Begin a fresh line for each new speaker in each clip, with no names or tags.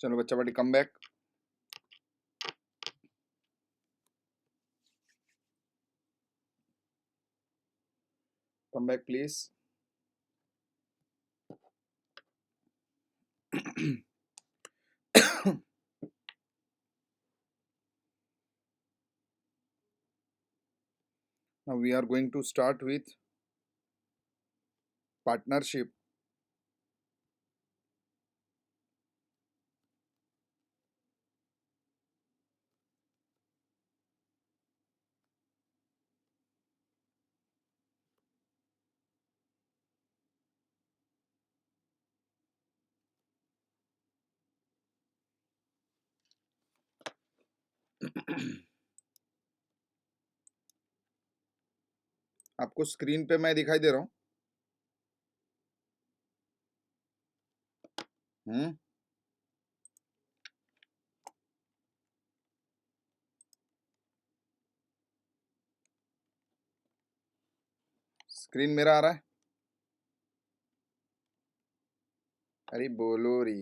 चलो बच्चा party come back. Come back please. Now we are going to start with partnership. आपको screen पे मैं दिखाई दे रहा हूँ? स्क्रीन मेरा आ रहा है? अरे बोलो री।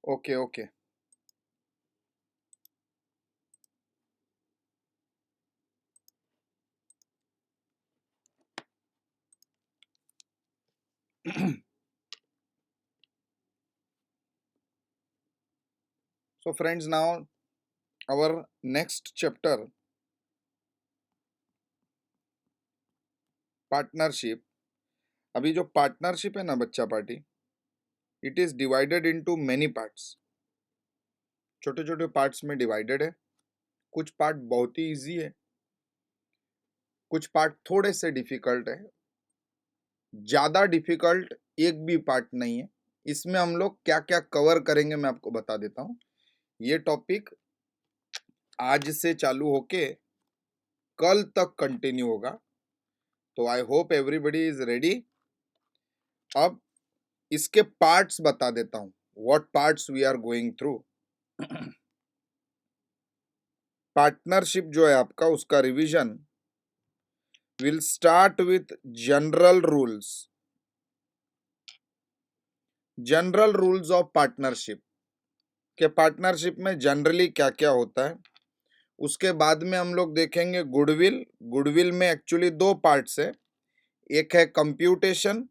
Okay okay. So friends, now our next chapter, partnership. अभी जो पार्टनरशिप है ना बच्चा party, it is divided into many parts. छोटे छोटे पार्ट्स में डिवाइडेड है। कुछ पार्ट बहुत ही इजी है, कुछ पार्ट थोड़े से डिफिकल्ट है। ज्यादा डिफिकल्ट एक भी पार्ट नहीं है। इसमें हम लोग क्या क्या कवर करेंगे मैं आपको बता देता हूँ। ये टॉपिक आज से चालू होके कल तक कंटिन्यू होगा। तो I hope everybody is ready. अब इसके पार्ट्स बता देता हूं, what parts we are going through. Partnership जो है आपका, उसका revision will start with general rules. General rules of partnership के पार्टनरशिप में जनरली क्या क्या होता है। उसके बाद में हम लोग देखेंगे गुडविल। गुडविल में एक्चुअली दो पार्ट्स है, एक है कंप्यूटेशन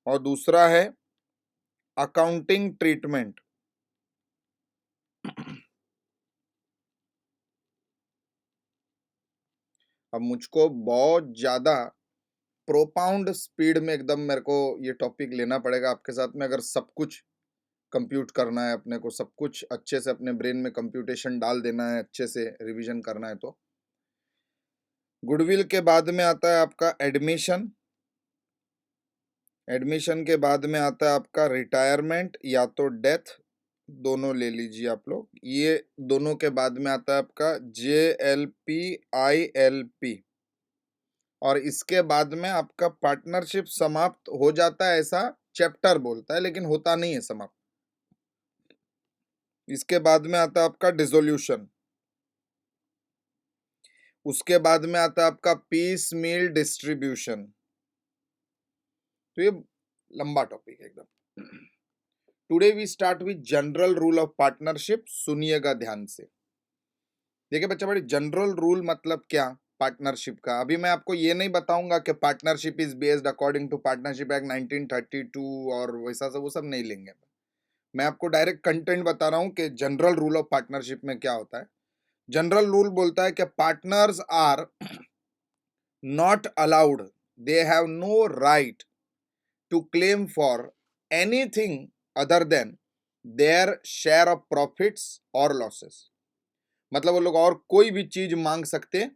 और दूसरा है अकाउंटिंग ट्रीटमेंट। अब मुझको बहुत ज्यादा प्रोपाउंड स्पीड में एकदम मेरे को ये टॉपिक लेना पड़ेगा आपके साथ में, अगर सब कुछ कंप्यूट करना है अपने को, सब कुछ अच्छे से अपने ब्रेन में कंप्यूटेशन डाल देना है, अच्छे से रिवीजन करना है। तो गुडविल के बाद में आता है आपका एडमिशन। एडमिशन के बाद में आता है आपका रिटायरमेंट या तो डेथ, दोनों ले लीजिए आप लोग। ये दोनों के बाद में आता है आपका JLP ILP। और इसके बाद में आपका पार्टनरशिप समाप्त हो जाता है, ऐसा चैप्टर बोलता है, लेकिन होता नहीं है समाप्त। इसके बाद में आता है आपका डिसोल्यूशन। उसके बाद में आता है आपका पीस मील डिस्ट्रीब्यूशन। तो ये लंबा टॉपिक है एकदम। Today we start with general rule of partnership. सुनिएगा ध्यान से। देखिए बच्चा बड़ी, जनरल रूल मतलब क्या पार्टनरशिप का। अभी मैं आपको ये नहीं बताऊंगा कि partnership is based according to partnership act 1932 और वैसा सब, वो सब नहीं लेंगे। मैं आपको डायरेक्ट कंटेंट बता रहा हूं कि जनरल रूल ऑफ पार्टनरशिप में क्या होता है। जनरल रूल बोलता है कि partners are not allowed, they have no right to claim for anything other than their share of profits और लॉसेस। मतलब वो लोग और कोई भी चीज मांग सकते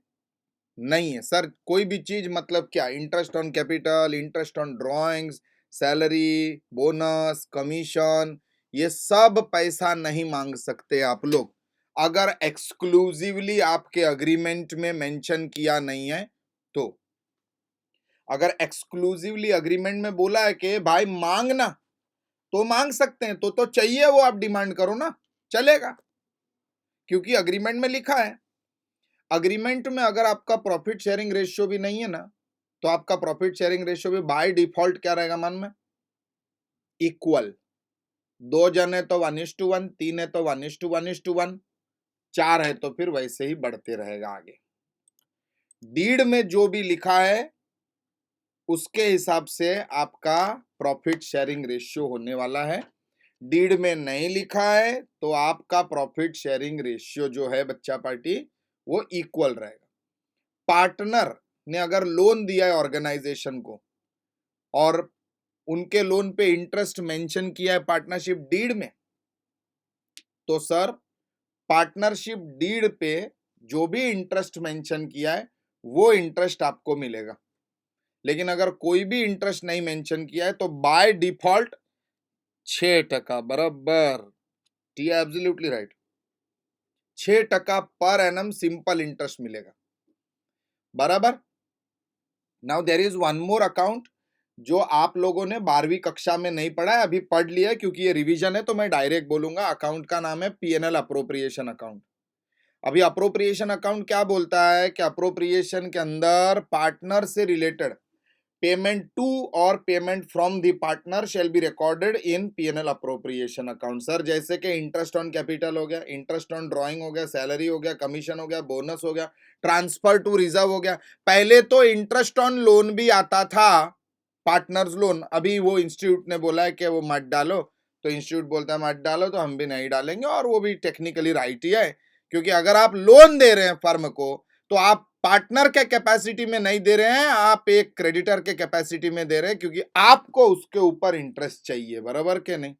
नहीं है। सर कोई भी चीज मतलब क्या? Interest on capital, interest on drawings, salary, bonus, commission, ये सब पैसा नहीं मांग सकते आप लोग, अगर एक्सक्लूसिवली आपके अग्रीमेंट में मेंशन किया नहीं है तो। अगर एक्सक्लूसिवली अग्रीमेंट में बोला है कि भाई मांगना, तो मांग सकते हैं। तो चाहिए वो आप डिमांड करो ना, चलेगा, क्योंकि अग्रीमेंट में लिखा है। अग्रीमेंट में अगर आपका प्रॉफिट शेयरिंग रेशियो भी नहीं है ना, तो आपका प्रॉफिट शेयरिंग रेशियो भी बाय डिफॉल्ट क्या रहेगा मन में, इक्वल। 2 जन है तो 1:1, 3 है तो 1:1:1, 4 है तो फिर वैसे ही बढ़ते रहेगा आगे। डीड में जो भी लिखा है उसके हिसाब से आपका प्रॉफिट शेयरिंग रेशियो होने वाला है। डीड में नहीं लिखा है तो आपका प्रॉफिट शेयरिंग रेशियो जो है बच्चा पार्टी वो इक्वल रहेगा। पार्टनर ने अगर लोन दिया है ऑर्गेनाइजेशन को और उनके लोन पे इंटरेस्ट मेंशन किया है पार्टनरशिप डीड में, तो सर पार्टनरशिप डीड पे जो भी इंटरेस्ट मेंशन किया है वो इंटरेस्ट आपको मिलेगा। लेकिन अगर कोई भी इंटरेस्ट नहीं मेंशन किया है तो बाय डिफॉल्ट 6% बराबर, T absolutely right, 6% per annum simple interest मिलेगा बराबर। Now there is one more account जो आप लोगों ने 12वीं कक्षा में नहीं पढ़ा है, अभी पढ़ लिया है क्योंकि ये रिवीजन है तो मैं डायरेक्ट बोलूंगा। अकाउंट का नाम है पीएनएल अप्रोप्रिएशन अकाउंट। अभी अप्रोप्रिएशन अकाउंट क्या बोलता है कि अप्रोप्रिएशन के अंदर पार्टनर से रिलेटेड पेमेंट टू और payment from the partner shall be recorded in PNL appropriation account. Sir जैसे कि इंटरेस्ट ऑन कैपिटल हो गया, इंटरेस्ट ऑन ड्राइंग हो गया, सैलरी हो गया, कमीशन हो गया, बोनस हो गया, ट्रांसफर टू रिजर्व हो गया। पहले तो इंटरेस्ट ऑन लोन भी आता था, पार्टनर्स लोन। अभी वो इंस्टीट्यूट ने बोला है कि वो मत डालो, तो इंस्टीट्यूट बोलता है मत डालो तो हम भी नहीं डालेंगे, और वो भी टेक्निकली राइट ही है क्योंकि अगर आप लोन दे रहे हैं फर्म को तो आप पार्टनर के कैपेसिटी में नहीं दे रहे हैं, आप एक क्रेडिटर के कैपेसिटी में दे रहे हैं क्योंकि आपको उसके ऊपर इंटरेस्ट चाहिए, बराबर के नहीं।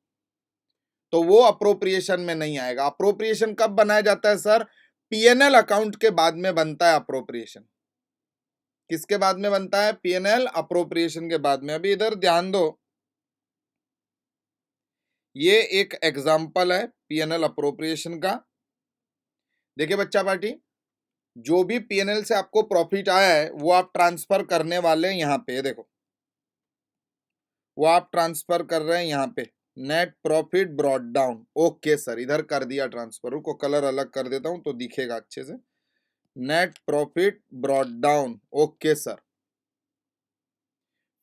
तो वो अप्रोप्रिएशन में नहीं आएगा। अप्रोप्रिएशन कब बनाया जाता है सर, पीएनएल अकाउंट के बाद में बनता है अप्रोप्रिएशन। किसके बाद में बनता है, पीएनएल अप्रोप्रिएशन के बाद में। अभी इधर ध्यान दो, ये एक एग्जांपल है पीएनएल अप्रोप्रिएशन का। देखिए बच्चा पार्टी, जो भी पीएनएल से आपको प्रॉफिट आया है वो आप ट्रांसफर करने वाले हैं यहाँ पे, देखो वो आप ट्रांसफर कर रहे हैं यहाँ पे, net profit brought down. Okay sir, इधर कर दिया ट्रांसफर, रुको कलर अलग कर देता हूं तो दिखेगा अच्छे से। Net profit brought down, okay sir.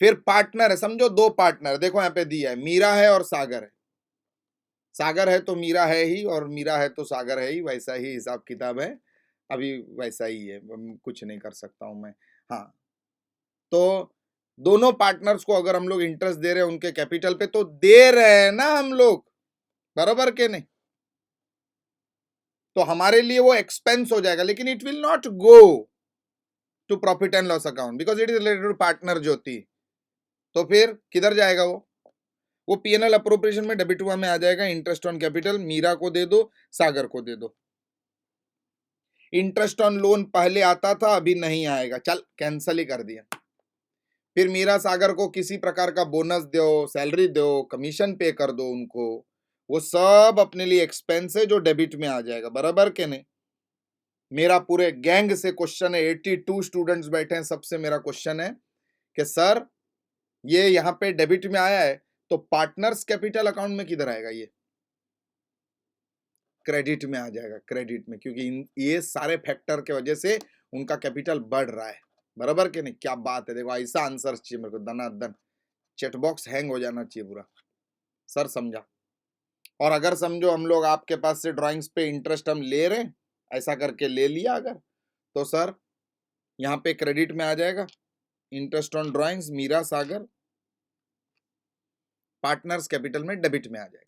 फिर पार्टनर है, समझो दो पार्टनर, देखो यहाँ पे दिया है मीरा है और सागर है। सागर है तो मीरा है ही, और मीरा है तो सागर है ही, वैसा ही हिसाब किताब है, अभी वैसा ही है, कुछ नहीं कर सकता हूं मैं। हाँ, तो दोनों पार्टनर्स को अगर हम लोग इंटरेस्ट दे रहे हैं उनके कैपिटल पे, तो दे रहे हैं ना हम लोग, बराबर के नहीं। तो हमारे लिए वो एक्सपेंस हो जाएगा, लेकिन it will not go to profit and loss account because it is related to partner Jyoti. तो फिर किधर जाएगा वो पीएनएल अप्रोप्रिएशन में डेबिट हुआ में आ जाएगा। इंटरेस्ट ऑन कैपिटल मीरा को दे दो, सागर को दे दो। इंटरेस्ट ऑन लोन पहले आता था, अभी नहीं आएगा, चल कैंसल ही कर दिया। फिर मीरा सागर को किसी प्रकार का बोनस दो, सैलरी दो, कमीशन पे कर दो उनको, वो सब अपने लिए एक्सपेंस है जो डेबिट में आ जाएगा, बराबर के नहीं। मेरा पूरे गैंग से क्वेश्चन है, 82 स्टूडेंट्स बैठे हैं, सबसे मेरा क्वेश्चन है कि सर ये यहाँ पे डेबिट में आया है तो पार्टनर्स कैपिटल अकाउंट में किधर आएगा, ये क्रेडिट में आ जाएगा, क्रेडिट में, क्योंकि ये सारे फैक्टर के वजह से उनका कैपिटल बढ़ रहा है, बराबर के नहीं। क्या बात है, देखो ऐसा आंसर चाहिए मेरे को, दनादन चैट बॉक्स हैंग हो जाना चाहिए पूरा। सर समझा। और अगर समझो हम लोग आपके पास से ड्राइंग्स पे इंटरेस्ट हम ले रहे हैं, ऐसा करके ले लिया अगर, तो सर यहाँ पे क्रेडिट में आ जाएगा इंटरेस्ट ऑन ड्राइंग्स, मीरा सागर पार्टनर्स कैपिटल में डेबिट में आ जाएगा।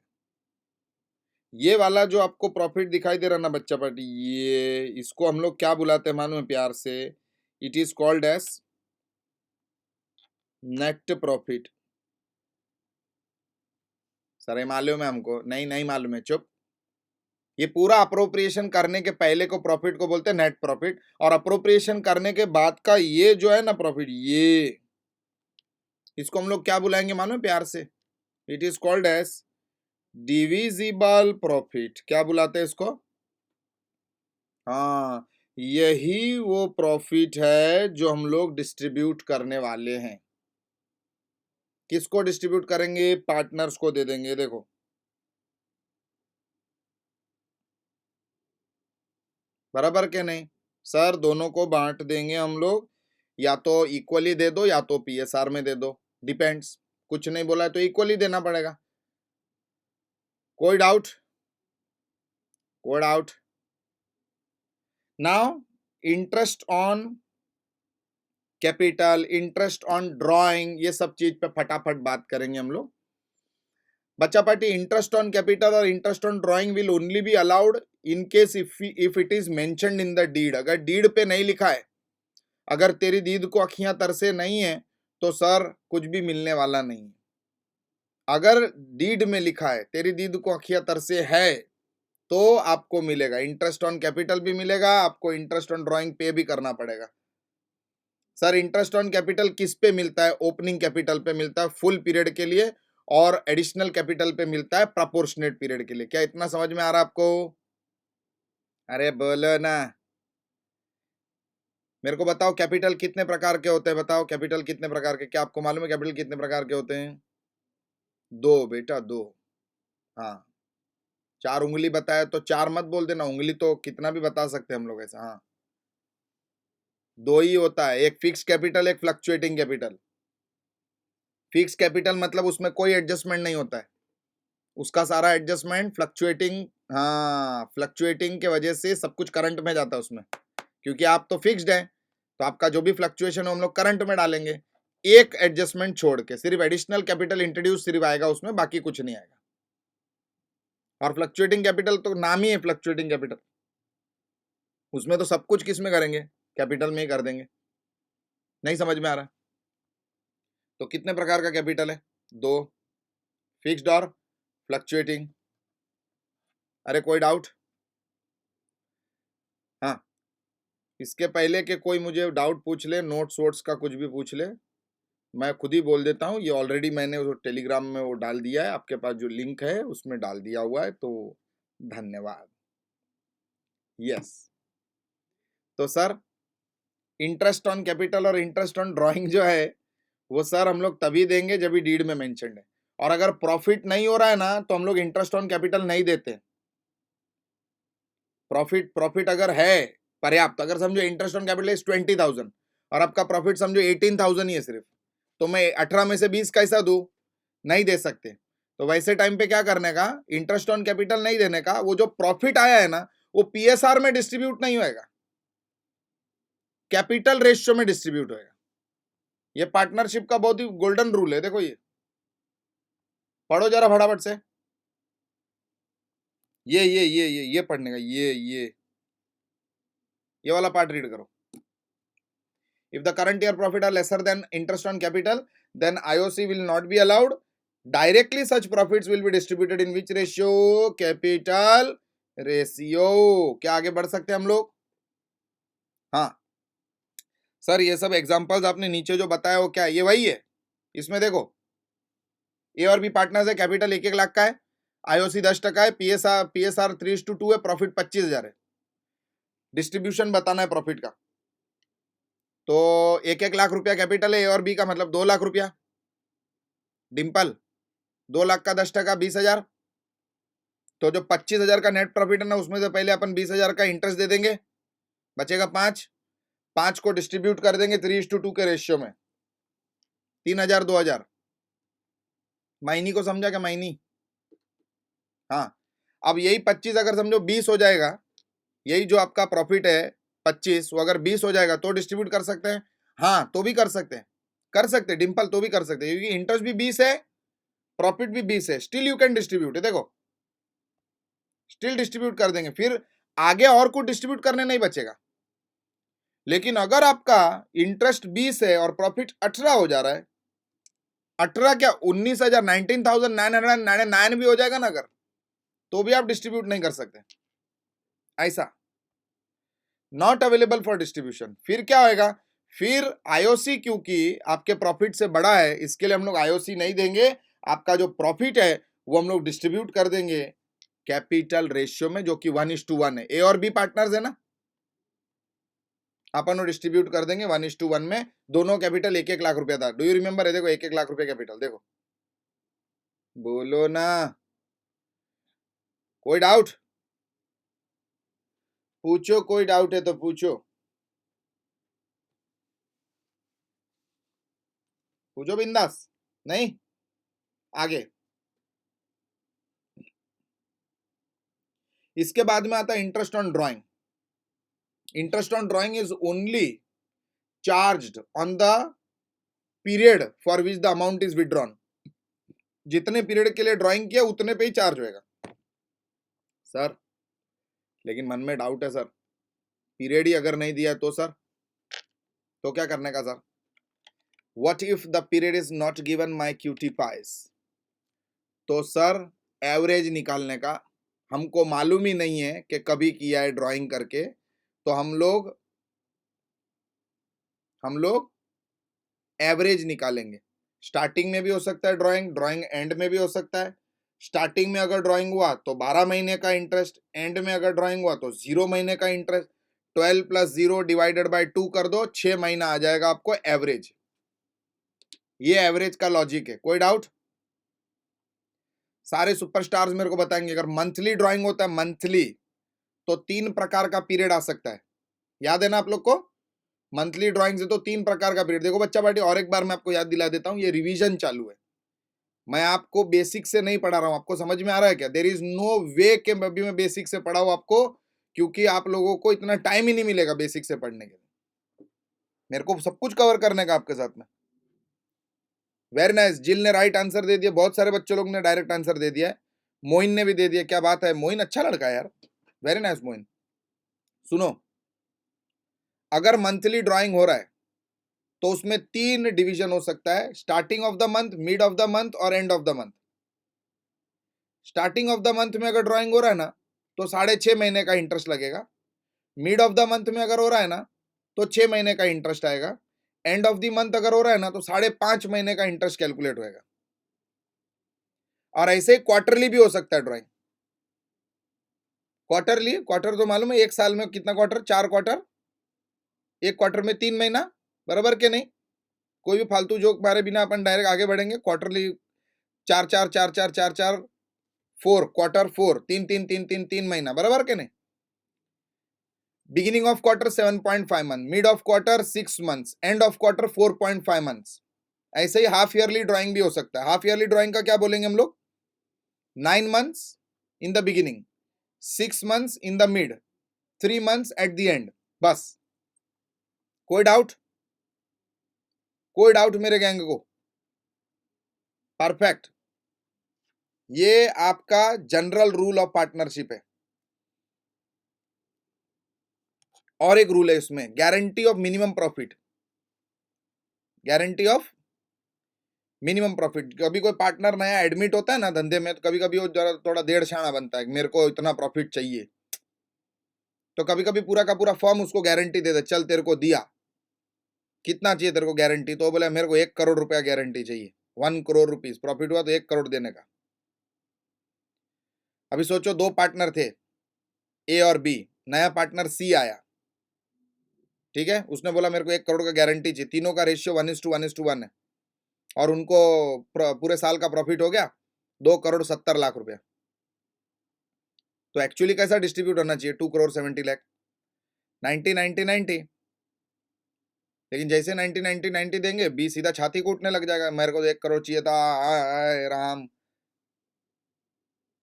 ये वाला जो आपको प्रॉफिट दिखाई दे रहा ना बच्चा पार्टी, ये इसको हम लोग क्या बुलाते हैं मालूम है प्यार से, it is called as net profit. Sir ये मालूम है हमको, नहीं नहीं मालूम है, चुप। ये पूरा अप्रोप्रिएशन करने के पहले को प्रॉफिट को बोलते हैं नेट प्रॉफिट, और अप्रोप्रिएशन करने के बाद का ये जो है ना प्रॉफिट, ये इसको हम लोग क्या बुलाएंगे मालूम है प्यार से, it is called as divisible profit. क्या बुलाते हैं इसको, हाँ यही वो प्रॉफिट है जो हम लोग डिस्ट्रीब्यूट करने वाले हैं। किसको डिस्ट्रीब्यूट करेंगे, पार्टनर्स को दे देंगे। देखो बराबर के नहीं, सर दोनों को बांट देंगे हम लोग, या तो इक्वली दे दो या तो पीएसआर में दे दो, डिपेंड्स। कुछ नहीं बोला है तो इक्वली देना पड़ेगा। कोई डाउट? कोई doubt? Now interest on capital, interest on drawing, ये सब चीज पे फटाफट बात करेंगे हम लोग। बच्चा पार्टी, इंटरेस्ट ऑन कैपिटल और interest on drawing will only be allowed in case if it is mentioned in the deed. अगर डीड पे नहीं लिखा है, अगर तेरी दीद को अखियां तरसे नहीं है, तो सर कुछ भी मिलने वाला नहीं है। अगर डीड में लिखा है तेरी दीद को अखियां तरसे है, तो आपको मिलेगा इंटरेस्ट ऑन कैपिटल भी मिलेगा, आपको इंटरेस्ट ऑन ड्राइंग पे भी करना पड़ेगा। सर इंटरेस्ट ऑन कैपिटल किस पे मिलता है? ओपनिंग कैपिटल पे मिलता है फुल पीरियड के लिए, और एडिशनल कैपिटल पे मिलता है प्रपोर्शनेट पीरियड के लिए। क्या इतना समझ में आ रहा है आपको? अरे बोलो ना, मेरे को बताओ कैपिटल कितने प्रकार के होते हैं? बताओ कैपिटल कितने प्रकार के, क्या आपको मालूम है कैपिटल कितने प्रकार के होते हैं? दो बेटा, दो। हाँ, चार उंगली बताया तो चार मत बोल देना, उंगली तो कितना भी बता सकते हैं हम लोग ऐसा। हाँ, दो ही होता है, एक फिक्स कैपिटल, एक फ्लक्चुएटिंग कैपिटल। फिक्स कैपिटल मतलब उसमें कोई एडजस्टमेंट नहीं होता है, उसका सारा एडजस्टमेंट फ्लक्चुएटिंग, हाँ फ्लक्चुएटिंग के वजह से सब कुछ करंट में जाता है उसमें, क्योंकि आप तो फिक्स्ड है, तो आपका जो भी फ्लक्चुएशन हो हम लोग करंट में डालेंगे। एक एडजस्टमेंट छोड़ के सिर्फ एडिशनल कैपिटल इंट्रोड्यूस सिर्फ आएगा उसमें, बाकी कुछ नहीं आएगा। और फ्लक्चुएटिंग कैपिटल तो नाम ही है फ्लक्चुएटिंग कैपिटल, उसमें तो सब कुछ किस में करेंगे? कैपिटल में ही कर देंगे। नहीं समझ में आ रहा? तो कितने प्रकार का कैपिटल है? दो, फिक्स्ड और फ्लक्चुएटिंग। अरे कोई डाउट? हाँ, इसके पहले के कोई मुझे डाउट पूछ ले, नोट्स वोट्स का कुछ भी पूछ ले, मैं खुद ही बोल देता हूँ। ये ऑलरेडी मैंने वो टेलीग्राम में वो डाल दिया है, आपके पास जो लिंक है उसमें डाल दिया हुआ है, तो धन्यवाद। यस, तो सर इंटरेस्ट ऑन कैपिटल और इंटरेस्ट ऑन ड्राइंग जो है वो सर हम लोग तभी देंगे जब भी डीड में मेंशन्ड है, और अगर प्रॉफिट नहीं हो रहा है ना तो हम लोग इंटरेस्ट ऑन कैपिटल नहीं देते। प्रॉफिट प्रॉफिट अगर है पर्याप्त, अगर समझो इंटरेस्ट ऑन कैपिटल इज 20,000 और आपका प्रॉफिट समझो 18,000 ही है सिर्फ, तो मैं 18 में से 20 कैसा दूं? नहीं दे सकते। तो वैसे टाइम पे क्या करने का, इंटरेस्ट ऑन कैपिटल नहीं देने का, वो जो प्रॉफिट आया है ना वो पीएसआर में डिस्ट्रीब्यूट नहीं होएगा, कैपिटल रेशियो में डिस्ट्रीब्यूट होएगा। ये पार्टनरशिप का बहुत ही गोल्डन रूल है, देखो ये पढ़ो जरा फटाफट से। ये पढ़ने का, ये वाला पार्ट रीड करो। If the current year profit are lesser than interest on capital, then IOC will not be allowed. Directly such profits will be distributed in which ratio? Capital ratio. क्या आगे बढ़ सकते हैं हम लोग? हाँ सर, ये सब एग्जांपल्स आपने नीचे जो बताया वो क्या है? ये वही है। इसमें देखो ए और बी पार्टनर्स है, कैपिटल 1-1 लाख का है, आईओसी 10% है, पीएसआर 3:2 है, प्रॉफिट 25,000 है। डिस्ट्रीब्यूशन बताना है प्रॉफिट का, तो 1-1 लाख रुपया कैपिटल है ए और बी का, मतलब 2 लाख रुपया। डिम्पल, 2 लाख का 10%, 20,000, तो जो 25,000 का नेट प्रॉफिट है ना उसमें से पहले अपन 20,000 का इंटरेस्ट दे देंगे, बचेगा 5 को डिस्ट्रीब्यूट कर देंगे 3:2 के रेशियो में, 3,000 2,000। महीनी को समझा क्या? महीनी। हाँ, अब यही 25 अगर समझो 20 हो जाएगा, यही जो आपका प्रॉफिट है 25, वो अगर 20 हो जाएगा तो डिस्ट्रीब्यूट कर सकते हैं। हाँ, तो भी कर सकते हैं, कर सकते हैं डिम्पल, तो भी कर सकते हैं, क्योंकि इंटरेस्ट भी 20 है, प्रॉफिट भी 20 है, स्टिल यू कैन डिस्ट्रीब्यूट है। देखो स्टिल डिस्ट्रीब्यूट कर देंगे, फिर आगे और कुछ डिस्ट्रीब्यूट करने नहीं बचेगा। लेकिन अगर आपका इंटरेस्ट 20 है और प्रॉफिट 18 हो जा रहा है, 18 क्या 19,000, 19,999 भी हो जाएगा ना अगर, तो भी आप डिस्ट्रीब्यूट नहीं कर सकते, ऐसा नॉट अवेलेबल फॉर डिस्ट्रीब्यूशन। फिर क्या होएगा? फिर आईओसी क्योंकि आपके प्रॉफिट से बड़ा है, इसके लिए हम लोग आईओसी नहीं देंगे, आपका जो प्रॉफिट है वो हम लोग डिस्ट्रीब्यूट कर देंगे कैपिटल रेशियो में, जो कि 1:1 है। ए और बी पार्टनर्स है ना, अपन डिस्ट्रीब्यूट कर देंगे 1:1 में, दोनों कैपिटल 1-1 लाख रुपया था। डू यू रिमेंबर है? देखो 1-1 लाख रुपया कैपिटल, देखो बोलो ना, कोई डाउट? पूछो, कोई डाउट है तो पूछो। पूछो बिंदास। नहीं, आगे। इसके बाद में आता है interest on drawing. Interest on drawing is only charged on the period for which the amount is withdrawn. जितने पीरियड के लिए ड्राइंग किया उतने पे ही चार्ज होएगा। सर लेकिन मन में डाउट है सर, पीरियड ही अगर नहीं दिया तो सर, तो क्या करने का sir? What if the period is not given my cutie pies? तो सर एवरेज निकालने का, हमको मालूम ही नहीं है कि कभी किया है ड्राइंग करके, तो हम लोग एवरेज निकालेंगे। स्टार्टिंग में भी हो सकता है ड्राइंग, ड्राइंग एंड में भी हो सकता है। स्टार्टिंग में अगर ड्राइंग हुआ तो 12 महीने का इंटरेस्ट, एंड में अगर ड्राइंग हुआ तो 0 महीने का इंटरेस्ट। 12 + 0 डिवाइडेड बाय 2 कर दो, 6 महीना आ जाएगा आपको एवरेज। ये एवरेज का लॉजिक है। कोई डाउट? सारे सुपरस्टार्स मेरे को बताएंगे अगर मंथली ड्राइंग होता है मंथली, तो 3 प्रकार का पीरियड आ सकता है। याद है ना आप लोग को? मंथली ड्राइंग से तो 3 प्रकार का पीरियड। देखो बच्चा पार्टी, और एक बार मैं आपको याद दिला देता हूं, ये रिवीजन चालू है, मैं आपको बेसिक से नहीं पढ़ा रहा हूं। आपको समझ में आ रहा है क्या? देयर इज नो वे कि अभी मैं बेसिक से पढ़ाऊं आपको, क्योंकि आप लोगों को इतना टाइम ही नहीं मिलेगा बेसिक से पढ़ने के लिए। मेरे को सब कुछ कवर करने का आपके साथ में। वेरी नाइस, जिल ने राइट आंसर दे दिया, बहुत सारे बच्चों लोग ने डायरेक्ट आंसर दे दिया है, मोइन ने भी दे दिया। क्या बात है मोइन, अच्छा लड़का है यार, वेरी नाइस मोइन। सुनो, अगर मंथली ड्राइंग हो रहा है तो उसमें 3 डिवीजन हो सकता है, starting of the month, mid of the month और end of the month. Starting of the month में अगर ड्राइंग हो रहा है ना तो 6.5 महीने का इंटरेस्ट लगेगा। मिड ऑफ द मंथ में अगर हो रहा है ना तो 6 महीने का इंटरेस्ट आएगा। एंड ऑफ द मंथ अगर हो रहा है ना तो 5.5 महीने का इंटरेस्ट कैलकुलेट होएगा। और ऐसे ही क्वार्टरली भी हो सकता है ड्राइंग। क्वार्टरली, क्वार्टर तो मालूम है, एक साल में कितना क्वार्टर? 4 क्वार्टर, एक क्वार्टर में 3 महीना, बराबर के नहीं? कोई भी फालतू जोक मारे बिना अपन डायरेक्ट आगे बढ़ेंगे। क्वार्टरली 4 4 4 4 4 4 4 क्वार्टर, 4 3 3 3 3 3 महीना, बराबर के नहीं? Beginning of quarter 7.5 month, mid of quarter 6 months, end of quarter 4.5 months. ऐसे ही हाफ ईयरली ड्राइंग भी हो सकता है। हाफ ईयरली ड्राइंग का क्या बोलेंगे हम लोग? 9 months in the beginning, 6 months in the mid, 3 months eight the and. बस। कोई डाउट? कोई डाउट मेरे गैंग को? परफेक्ट। ये आपका जनरल रूल ऑफ पार्टनरशिप है। और एक रूल है इसमें, guarantee of minimum profit. Guarantee of minimum profit. कभी कोई पार्टनर नया एडमिट होता है ना धंधे में, तो कभी कभी वो जरा थोड़ा देड़ शाना बनता है, मेरे को इतना प्रॉफिट चाहिए, तो कभी कभी पूरा का पूरा फॉर्म उसको गारंटी दे दे, चल तेरे को दिया, कितना चाहिए तेरे को गारंटी? तो बोले मेरे को 1 करोड़ रुपया गारंटी चाहिए, 1 करोड़ रुपीज प्रॉफिट हुआ तो 1 करोड़ देने का। अभी सोचो 2 पार्टनर थे, ए और बी, नया पार्टनर सी आया, ठीक है, उसने बोला मेरे को 1 करोड़ का गारंटी चाहिए, तीनों का रेशियो 1:1:1 है, और उनको पूरे साल का प्रॉफिट हो गया 2,70,00,000 रुपया। तो एक्चुअली कैसा डिस्ट्रीब्यूट होना चाहिए? 2,70,00,000, 90-90-90। लेकिन जैसे 90-90-90 देंगे, बी सीधा छाती कूटने लग जाएगा, मेरे को 1 करोड़ चाहिए था, आए राम,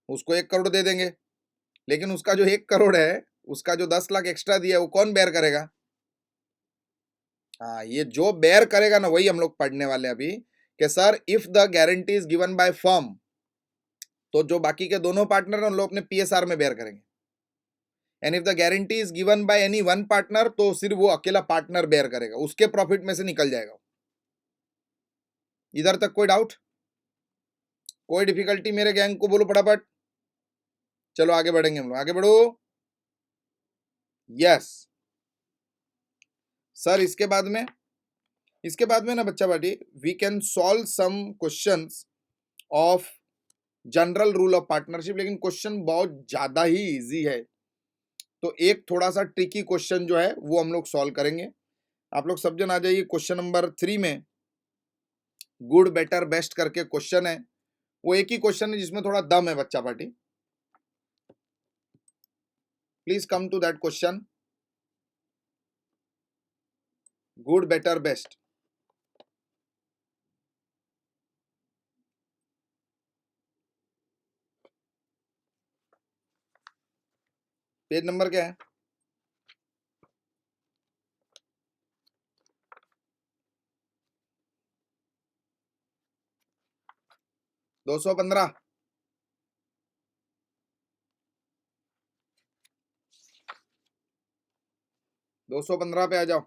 उसको 1 करोड़ दे देंगे। लेकिन उसका जो 1 करोड़ है, उसका जो 10 लाख एक्स्ट्रा दिया वो कौन बेयर करेगा? हाँ, ये जो बेयर करेगा ना वही हम लोग पढ़ने वाले अभी, कि sir if the guarantee is given by firm, तो जो बाकी के दोनों पार्टनर हैं उन लोग अपने पीएसआर में बेयर करेंगे। And if the guarantee is given by any one partner, तो सिर्फ वो अकेला पार्टनर बेयर करेगा, उसके प्रॉफिट में से निकल जाएगा। इधर तक कोई डाउट? कोई डिफिकल्टी मेरे गैंग को बोलो फटाफट। चलो आगे बढ़ेंगे हम लोग, आगे बढ़ो। यस सर, इसके बाद में ना बच्चा बाटी, we can solve some questions of general rule of partnership, लेकिन क्वेश्चन बहुत ज्यादा ही इजी है, तो एक थोड़ा सा ट्रिकी क्वेश्चन जो है वो हम लोग सॉल्व करेंगे। आप लोग सब जन आ जाइए। क्वेश्चन नंबर 3 में गुड बेटर बेस्ट करके क्वेश्चन है, वो एक ही क्वेश्चन है जिसमें थोड़ा दम है बच्चा party. Please come to that question, good better best. Page number क्या है? 215। 215 पे आ जाओ,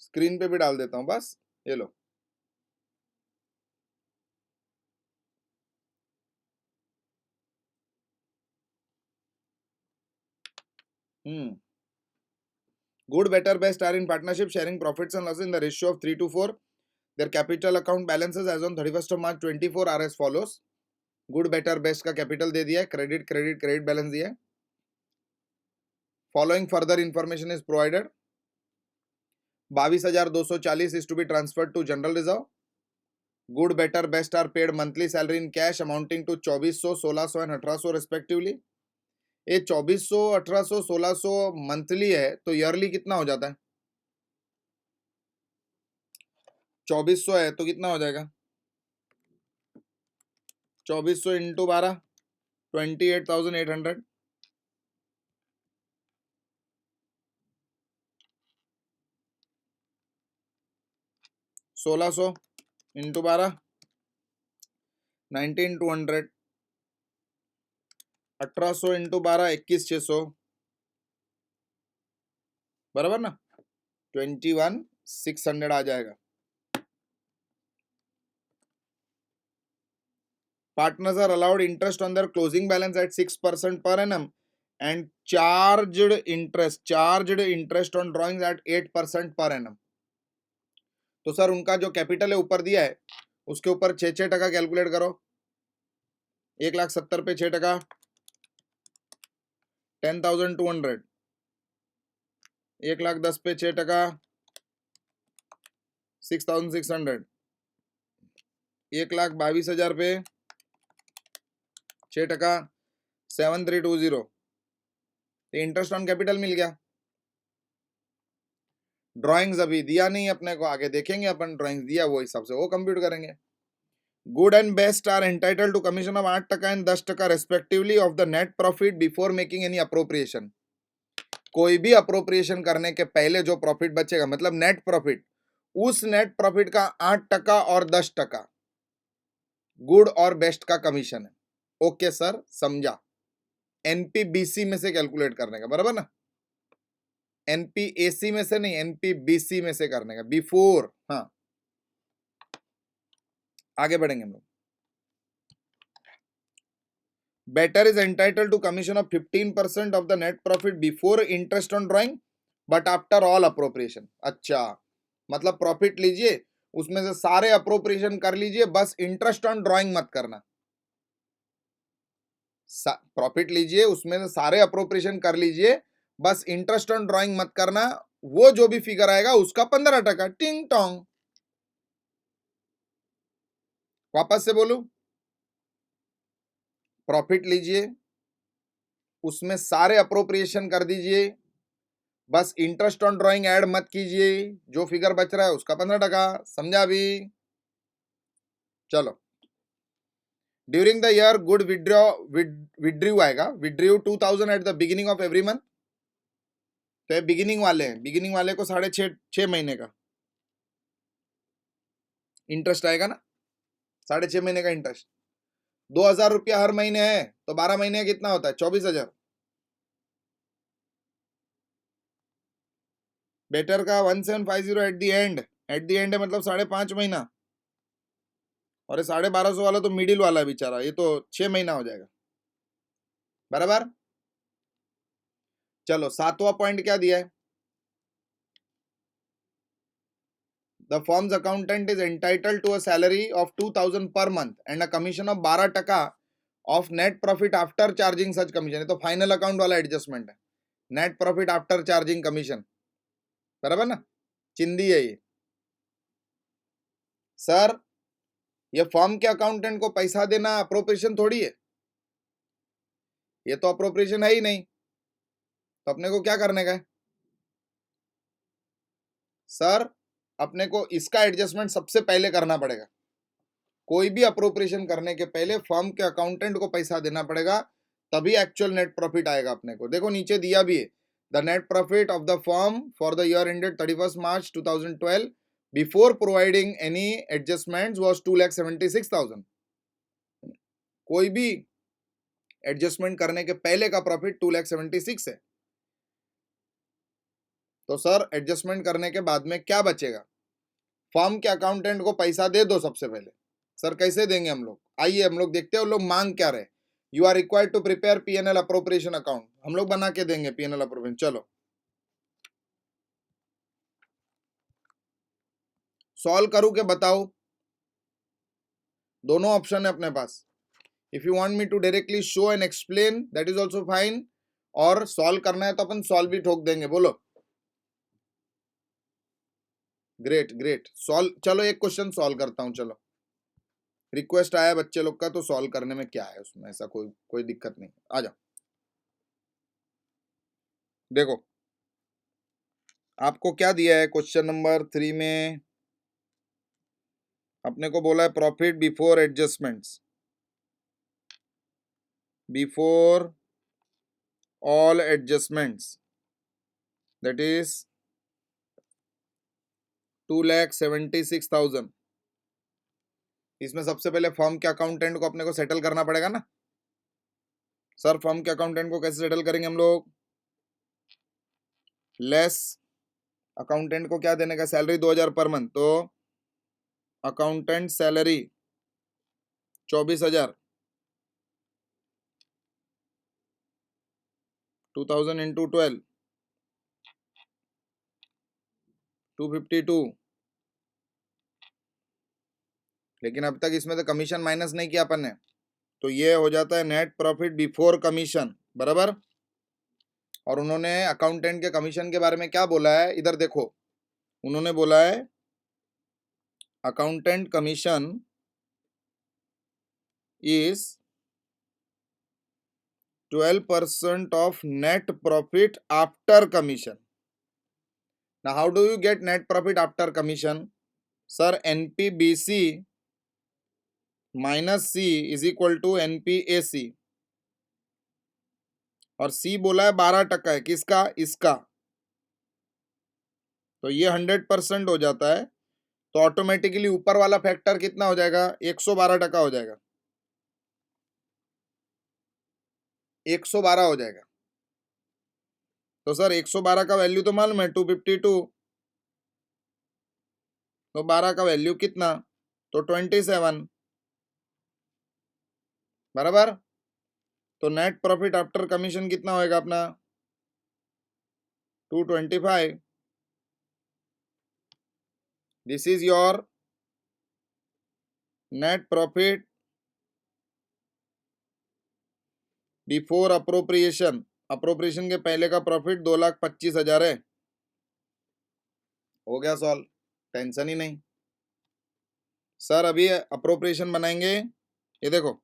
स्क्रीन पे भी डाल देता हूं बस, ये लो। Good, better, best are in partnership, sharing profits and losses in the ratio of 3 to 4. Their capital account balances as on 31st of March 24 are as follows. Good, better, best का capital दे दिया है, credit balance दिया है. Following further information is provided. 22,240 is to be transferred to general reserve. Good, better, best are paid monthly salary in cash amounting to 2400, 1600 and 1800 respectively. ये 2400, 1800, 1600 monthly है तो yearly कितना हो जाता है? 2400 है तो कितना हो जाएगा? 2400 इंटू 12, 28,800. 1600 इंटू 12, 19,200. 1800 इंटू 12, 21,600. बराबर ना? 21,600 आ जाएगा. Partners are allowed interest on their closing balance at 6% per annum and charged interest on drawings at 8% per annum. तो सर उनका जो कैपिटल है ऊपर दिया है उसके ऊपर 6% कैलकुलेट करो. 1,70,000 पे 6%, 10,200. 1,10,000 पे 6%, 6,600. 1,22,000 पे 6%, 7,320. इंटरेस्ट ऑन कैपिटल मिल गया. ड्राइंग्स अभी दिया नहीं अपने को, आगे देखेंगे अपन. ड्राइंग्स दिया वो हिसाब से वो कंप्यूट करेंगे. Good and best are entitled to commission of 8% and 10% respectively of the net profit before making any appropriation. कोई भी अप्रोप्रिएशन करने के पहले जो प्रॉफिट बचेगा, मतलब नेट प्रॉफिट, उस नेट प्रॉफिट का 8% और 10% गुड और बेस्ट का कमीशन है. ओके सर, समझा. एनपीबीसी में से कैलकुलेट करने का, बराबर ना? एनपीएसी में से नहीं, एनपीबीसी में से करने का, बिफोर. हाँ, आगे बढ़ेंगे हम लोग. Better is entitled to commission of 15% of the net profit before interest on drawing but after all appropriation. अच्छा, मतलब प्रॉफिट लीजिए, उसमें से सारे अप्रोप्रिएशन कर लीजिए, बस इंटरेस्ट ऑन ड्राइंग मत करना. प्रॉफिट लीजिए, उसमें से सारे अप्रोप्रिएशन कर लीजिए, बस इंटरेस्ट ऑन ड्राइंग मत करना. वो जो भी फिगर आएगा उसका 15%. टिंग टोंग. वापस से बोलू, प्रॉफिट लीजिए, उसमें सारे अप्रोप्रिएशन कर दीजिए, बस इंटरेस्ट ऑन ड्राइंग ऐड मत कीजिए, जो फिगर बच रहा है उसका 15%. समझा भी? चलो. During the year good withdrew आएगा. Withdrew 2,000 at the beginning of every month. तो ये बिगिनिंग वाले हैं, बिगिनिंग वाले को 6.5 महीने का इंटरेस्ट आएगा ना. 6.5 महीने का इंटरेस्ट. 2,000 रुपया हर महीने है तो 12 महीने कितना होता है? 24,000. बेटर का 1,750 एट दी एंड है, मतलब 5.5 महीना. और ये 1,250 वाला तो मिडिल वाला बेचारा, ये तो 6 महीना हो जाएगा. बराबर. चलो, 7वां पॉइंट क्या दिया है? The firm's accountant is entitled to a salary of 2,000 per month and a commission of 12% of net profit after charging such commission. तो फाइनल अकाउंट वाला एडजस्टमेंट है. Net profit after charging commission. बराबर ना? चिंदी है ये. सर, ये firm के accountant को पैसा देना अप्रोप्रिएशन थोड़ी है. ये तो अप्रोप्रिएशन है ही नहीं. तो अपने को क्या करने का है? सर, अपने को इसका एडजस्टमेंट सबसे पहले करना पड़ेगा. कोई भी अप्रोप्रिएशन करने के पहले फर्म के अकाउंटेंट को पैसा देना पड़ेगा, तभी एक्चुअल नेट प्रॉफिट आएगा अपने को। देखो नीचे दिया भी है, the net profit of the firm for the year ended 31 March 2012 before providing any adjustments was 2,76,000। कोई भी एडजस्टमेंट करने के पहले का प्रॉफिट 2,76,000 है। तो सर एडजस्टमेंट करने के बाद में क्या बचेगा? फर्म के अकाउंटेंट को पैसा दे दो सबसे पहले। सर कैसे देंगे हम लोग? आइए हम लोग देखते हैं वो लोग मांग क्या रहे। You are required to prepare PNL appropriation account. हम लोग बना के देंगे पीएनएल अप्रोप्रिएशन। चलो सॉल्व करूं के बताओ, दोनों ऑप्शन है अपने पास। If you want me to directly show and explain that is also fine, और सॉल्व करना है तो अपन सॉल्व भी ठोक देंगे। बोलो ग्रेट ग्रेट सॉल्व। चलो एक क्वेश्चन सॉल्व करता हूं। चलो रिक्वेस्ट आया बच्चे लोग का, तो सॉल्व करने में क्या है, उसमें ऐसा कोई दिक्कत नहीं। आ जाओ। देखो आपको क्या दिया है क्वेश्चन नंबर 3 में, अपने को बोला है profit before adjustments, before all adjustments, that is 2,76,000। इसमें सबसे पहले फर्म के अकाउंटेंट को अपने को सेटल करना पड़ेगा ना। सर फर्म के अकाउंटेंट को कैसे सेटल करेंगे हम लोग? लेस अकाउंटेंट को क्या देने का, सैलरी 2,000 पर मंथ, तो अकाउंटेंट सैलरी 24,000, 2,000 इंटू 12, 252। लेकिन अब तक इसमें तो कमीशन माइनस नहीं किया अपन ने, तो ये हो जाता है नेट प्रॉफिट बिफोर कमीशन, बराबर। और उन्होंने अकाउंटेंट के कमीशन के बारे में क्या बोला है, इधर देखो। उन्होंने बोला है accountant commission is 12% of net profit after commission. Now how do you get net profit after commission? Sir, NPBC minus C is equal to NPAC, और C बोला है 12% है, किसका? इसका। तो ये 100% हो जाता है, तो ऑटोमेटिकली ऊपर वाला फैक्टर कितना हो जाएगा? 112% हो जाएगा, 112 हो जाएगा। तो सर 112 का वैल्यू तो मालूम है 252, तो 12 का वैल्यू कितना? तो 27, बराबर। तो नेट प्रॉफिट आफ्टर कमीशन कितना होएगा अपना? 225। This is your net profit before appropriation. Appropriation के पहले का प्रॉफिट 2,25,000 है। हो गया सॉल्व, टेंशन ही नहीं। सर अभी अप्रोप्रिएशन बनाएंगे, ये देखो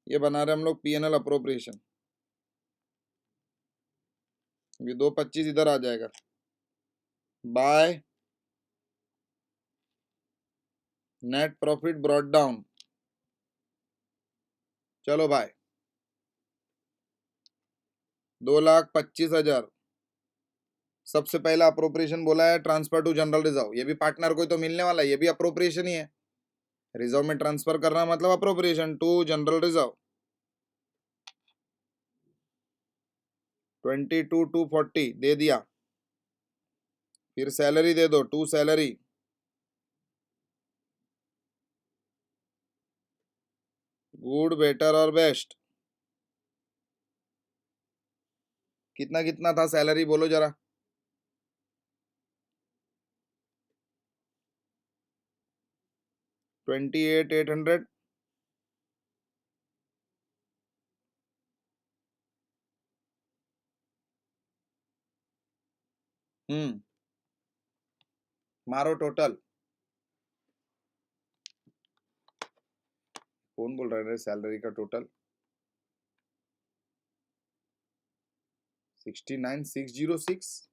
ये बना रहे हम लोग पीएनएल अप्रोप्रिएशन। ये 225 इधर आ जाएगा, by net profit brought down. चलो भाई 2,25,000। सबसे पहला अप्रोप्रिएशन बोला है ट्रांसफर टू जनरल रिजर्व, ये भी पार्टनर को ही तो मिलने वाला है, ये भी अप्रोप्रिएशन ही है। रिजर्व में ट्रांसफर करना मतलब अप्रोप्रिएशन टू जनरल रिजर्व। 22,240 दे दिया। फिर सैलरी दे दो, टू सैलरी, गुड बेटर और बेस्ट। कितना कितना था सैलरी, बोलो जरा। 28,800। मारो टोटल। कौन बोल रहा है सैलरी का टोटल? 69,606।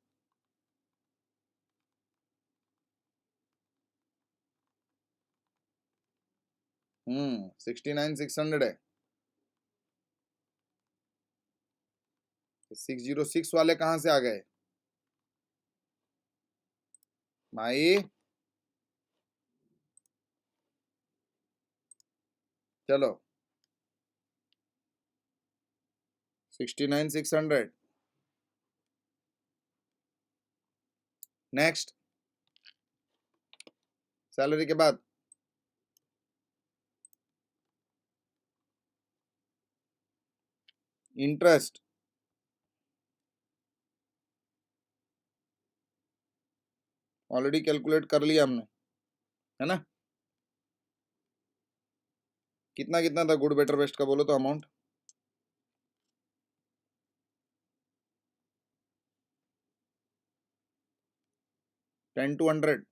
69,600 है। 606 वाले कहाँ से आ गए भाई? चलो 69,600। नेक्स्ट, सैलरी के बाद इंटरेस्ट, ऑलरेडी कैलकुलेट कर लिया हमने, है ना? कितना कितना था गुड बेटर बेस्ट का, बोलो तो अमाउंट। 10 to 100।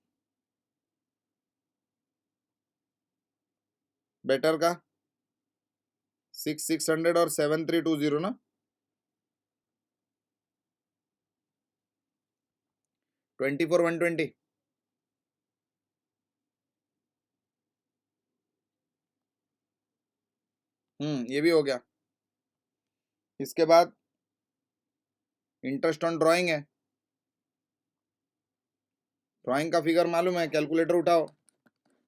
बेटर का 6,600 और 7,320 ना। 24,120। ये भी हो गया। इसके बाद इंटरेस्ट ऑन ड्राइंग है। ड्राइंग का फिगर मालूम है, कैलकुलेटर उठाओ।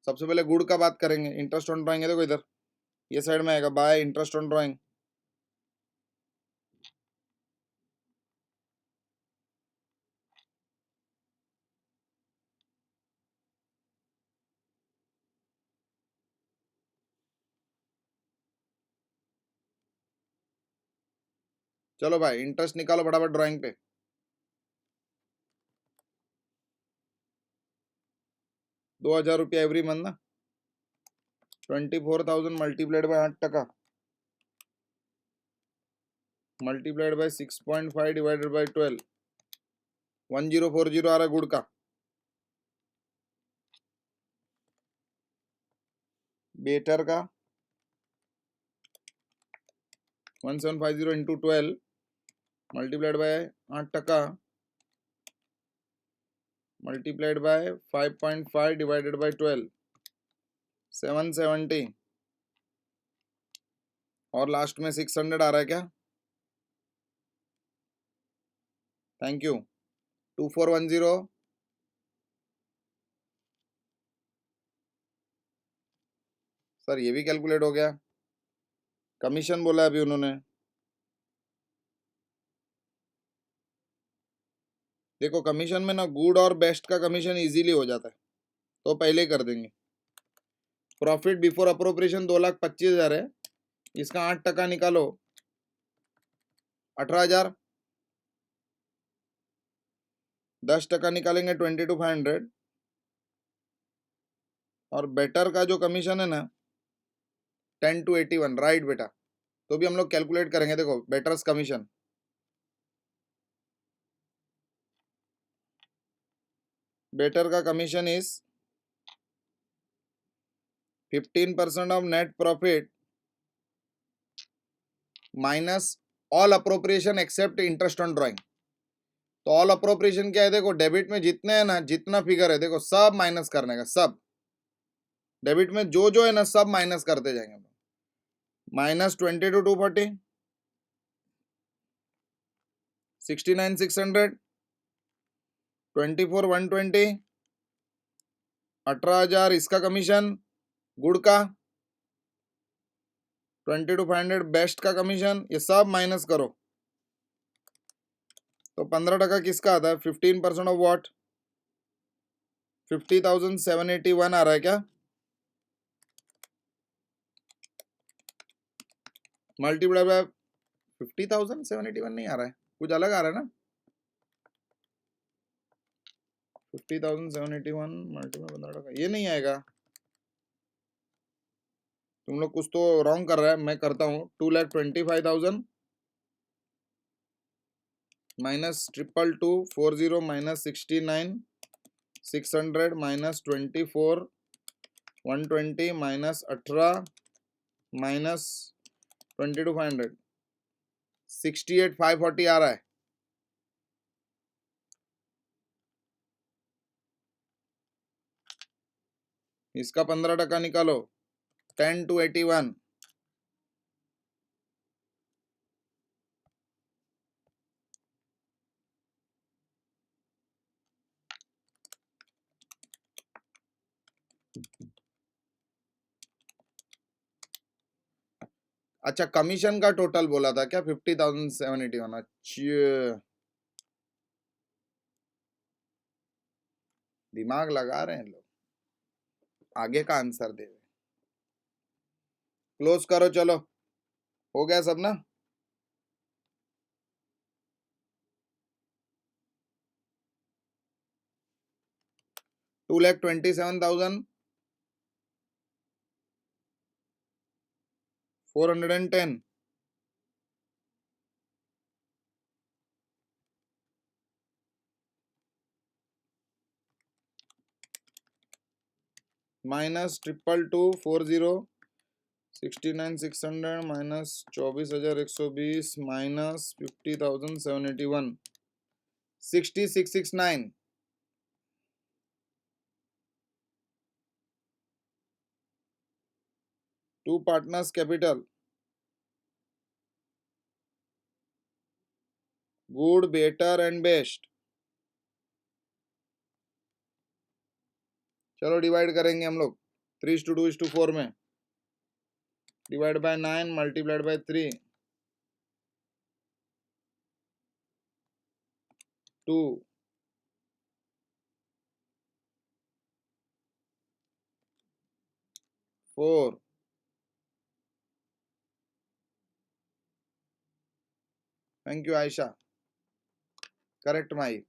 सबसे पहले गुड का बात करेंगे। इंटरेस्ट ऑन ड्राइंग है, देखो इधर ये साइड में आएगा, बाय इंटरेस्ट ऑन ड्राइंग। चलो भाई इंटरेस्ट निकालो फटाफट ड्राइंग पे। 2,000 रुपया एवरी मंथ ना। 24,000 multiplied by 8%, multiplied by 6.5 divided by 12, 1040 आ रहा है गुड का। बेटर का 1750 into 12 multiplied by 8%, multiplied by 5.5 divided by 12, 770, और लास्ट में 600 आ रहा है क्या? Thank you. 2410। सर ये भी कैलकुलेट हो गया। कमीशन बोला अभी उन्होंने, देखो कमीशन में ना गुड और बेस्ट का कमीशन इजीली हो जाता है, तो पहले ही कर देंगे। प्रॉफिट बिफोर अप्रोप्रिएशन 2,25,000 है, इसका 8% निकालो 18,000, 10% निकालेंगे 22,500, और बेटर का जो कमीशन है ना 10 to 81, राइट बेटा। तो भी हम लोग कैलकुलेट करेंगे। देखो बेटर्स कमीशन, बेटर का commission is 15% of net profit minus all appropriation except interest on drawing. तो ऑल अप्रोप्रिएशन क्या है? देखो डेबिट में जितने हैं ना, जितना फिगर है देखो सब माइनस करने का, सब डेबिट में जो जो है ना सब माइनस करते जाएंगे। -20 to 240, 69,600, 24,120, 18,000 इसका कमीशन गुड का, 22,500 बेस्ट का कमीशन, ये सब माइनस करो तो 15% किसका आता है? 15% ऑफ व्हाट? 50,781 आ रहा है क्या? मल्टीप्लाई बाय 50,781 नहीं आ रहा है, कुछ अलग आ रहा है ना। 50,781 मल्टीप्लाई 15%, ये नहीं आएगा। तुम लोग कुछ तो रॉन्ग कर रहा है, मैं करता हूँ। 2,25,000 minus 2,240 minus 69,600 minus 24,120 minus 18 minus 22,500, 68,540 आ रहा है। इसका 15% निकालो 10 to 81. अच्छा, कमीशन का टोटल बोला था क्या? 50,781। अच्छा, दिमाग लगा रहे हैं लोग, आगे का आंसर दे। क्लोज करो, चलो, हो गया सब ना? $2,27,410 minus 22,240 69,600 minus 24,120 minus 50,781 6669। To partners capital, good, better and best. चलो डिवाइड करेंगे हम लोग 3:2:4 में। Divide by 9 multiplied by 3, 2, 4। Thank you Ayesha, correct my.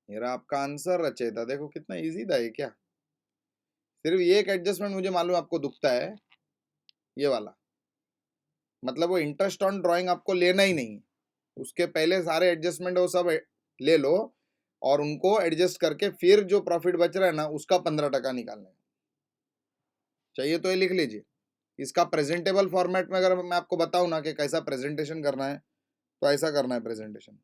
मेरा आपका आंसर रचेता, देखो कितना इजी था ये। क्या सिर्फ ये एक एडजस्टमेंट मुझे मालूम आपको दुखता है, ये वाला, मतलब वो इंटरेस्ट ऑन ड्राइंग आपको लेना ही नहीं, उसके पहले सारे एडजस्टमेंट वो सब ले लो और उनको एडजस्ट करके फिर जो प्रॉफिट बच रहा है ना उसका 15% निकालना है। चाहिए तो ये लिख लीजिए। इसका प्रेजेंटेबल फॉर्मेट में अगर मैं आपको बताऊं ना कि कैसा प्रेजेंटेशन करना है, तो ऐसा करना है प्रेजेंटेशन।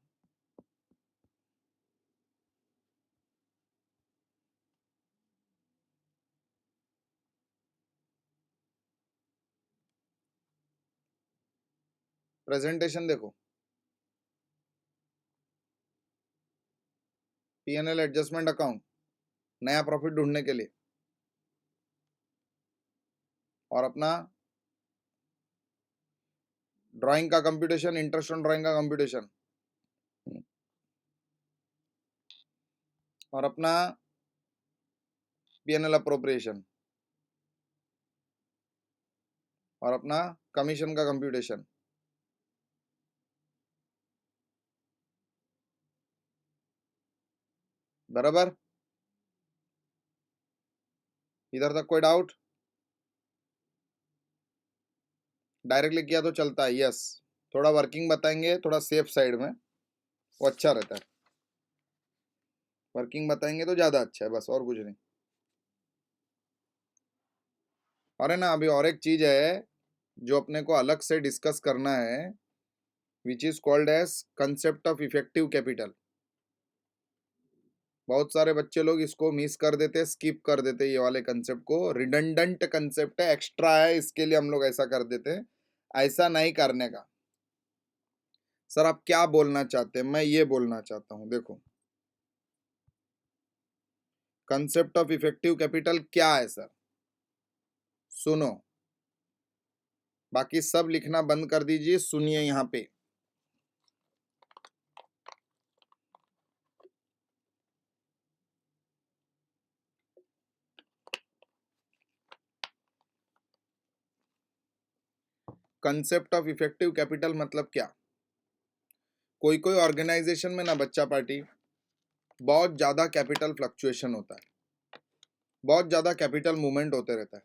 प्रेजेंटेशन देखो, P&L एडजस्टमेंट अकाउंट, नया प्रॉफिट ढूंढने के लिए, और अपना ड्राइंग का कंप्यूटेशन, इंटरेस्ट ऑन ड्राइंग का कंप्यूटेशन, और अपना P&L अप्रोप्रिएशन, और अपना कमीशन का कंप्यूटेशन। बराबर? इधर तक कोई डाउट? डायरेक्टली किया तो चलता है, यस। थोड़ा वर्किंग बताएंगे, थोड़ा सेफ साइड में, वो अच्छा रहता है। वर्किंग बताएंगे तो ज्यादा अच्छा है, बस और कुछ नहीं। और है ना, अभी और एक चीज है जो अपने को अलग से डिस्कस करना है, which is called as concept of effective capital. बहुत सारे बच्चे लोग इसको मिस कर देते, स्किप कर देते, ये वाले कंसेप्ट को। रिडंडेंट कंसेप्ट है, एक्स्ट्रा है, इसके लिए हम लोग ऐसा कर देते हैं। ऐसा नहीं करने का। सर आप क्या बोलना चाहते हैं? मैं ये बोलना चाहता हूं, देखो, कंसेप्ट ऑफ इफेक्टिव कैपिटल क्या है सर? सुनो, बाकी सब लिखना बंद कर दीजिए, सुनिए यहाँ पे। कंसेप्ट ऑफ इफेक्टिव कैपिटल मतलब क्या? कोई कोई ऑर्गेनाइजेशन में ना बच्चा पार्टी, बहुत ज्यादा कैपिटल फ्लक्चुएशन होता है, बहुत ज्यादा कैपिटल मूवमेंट होते रहता है।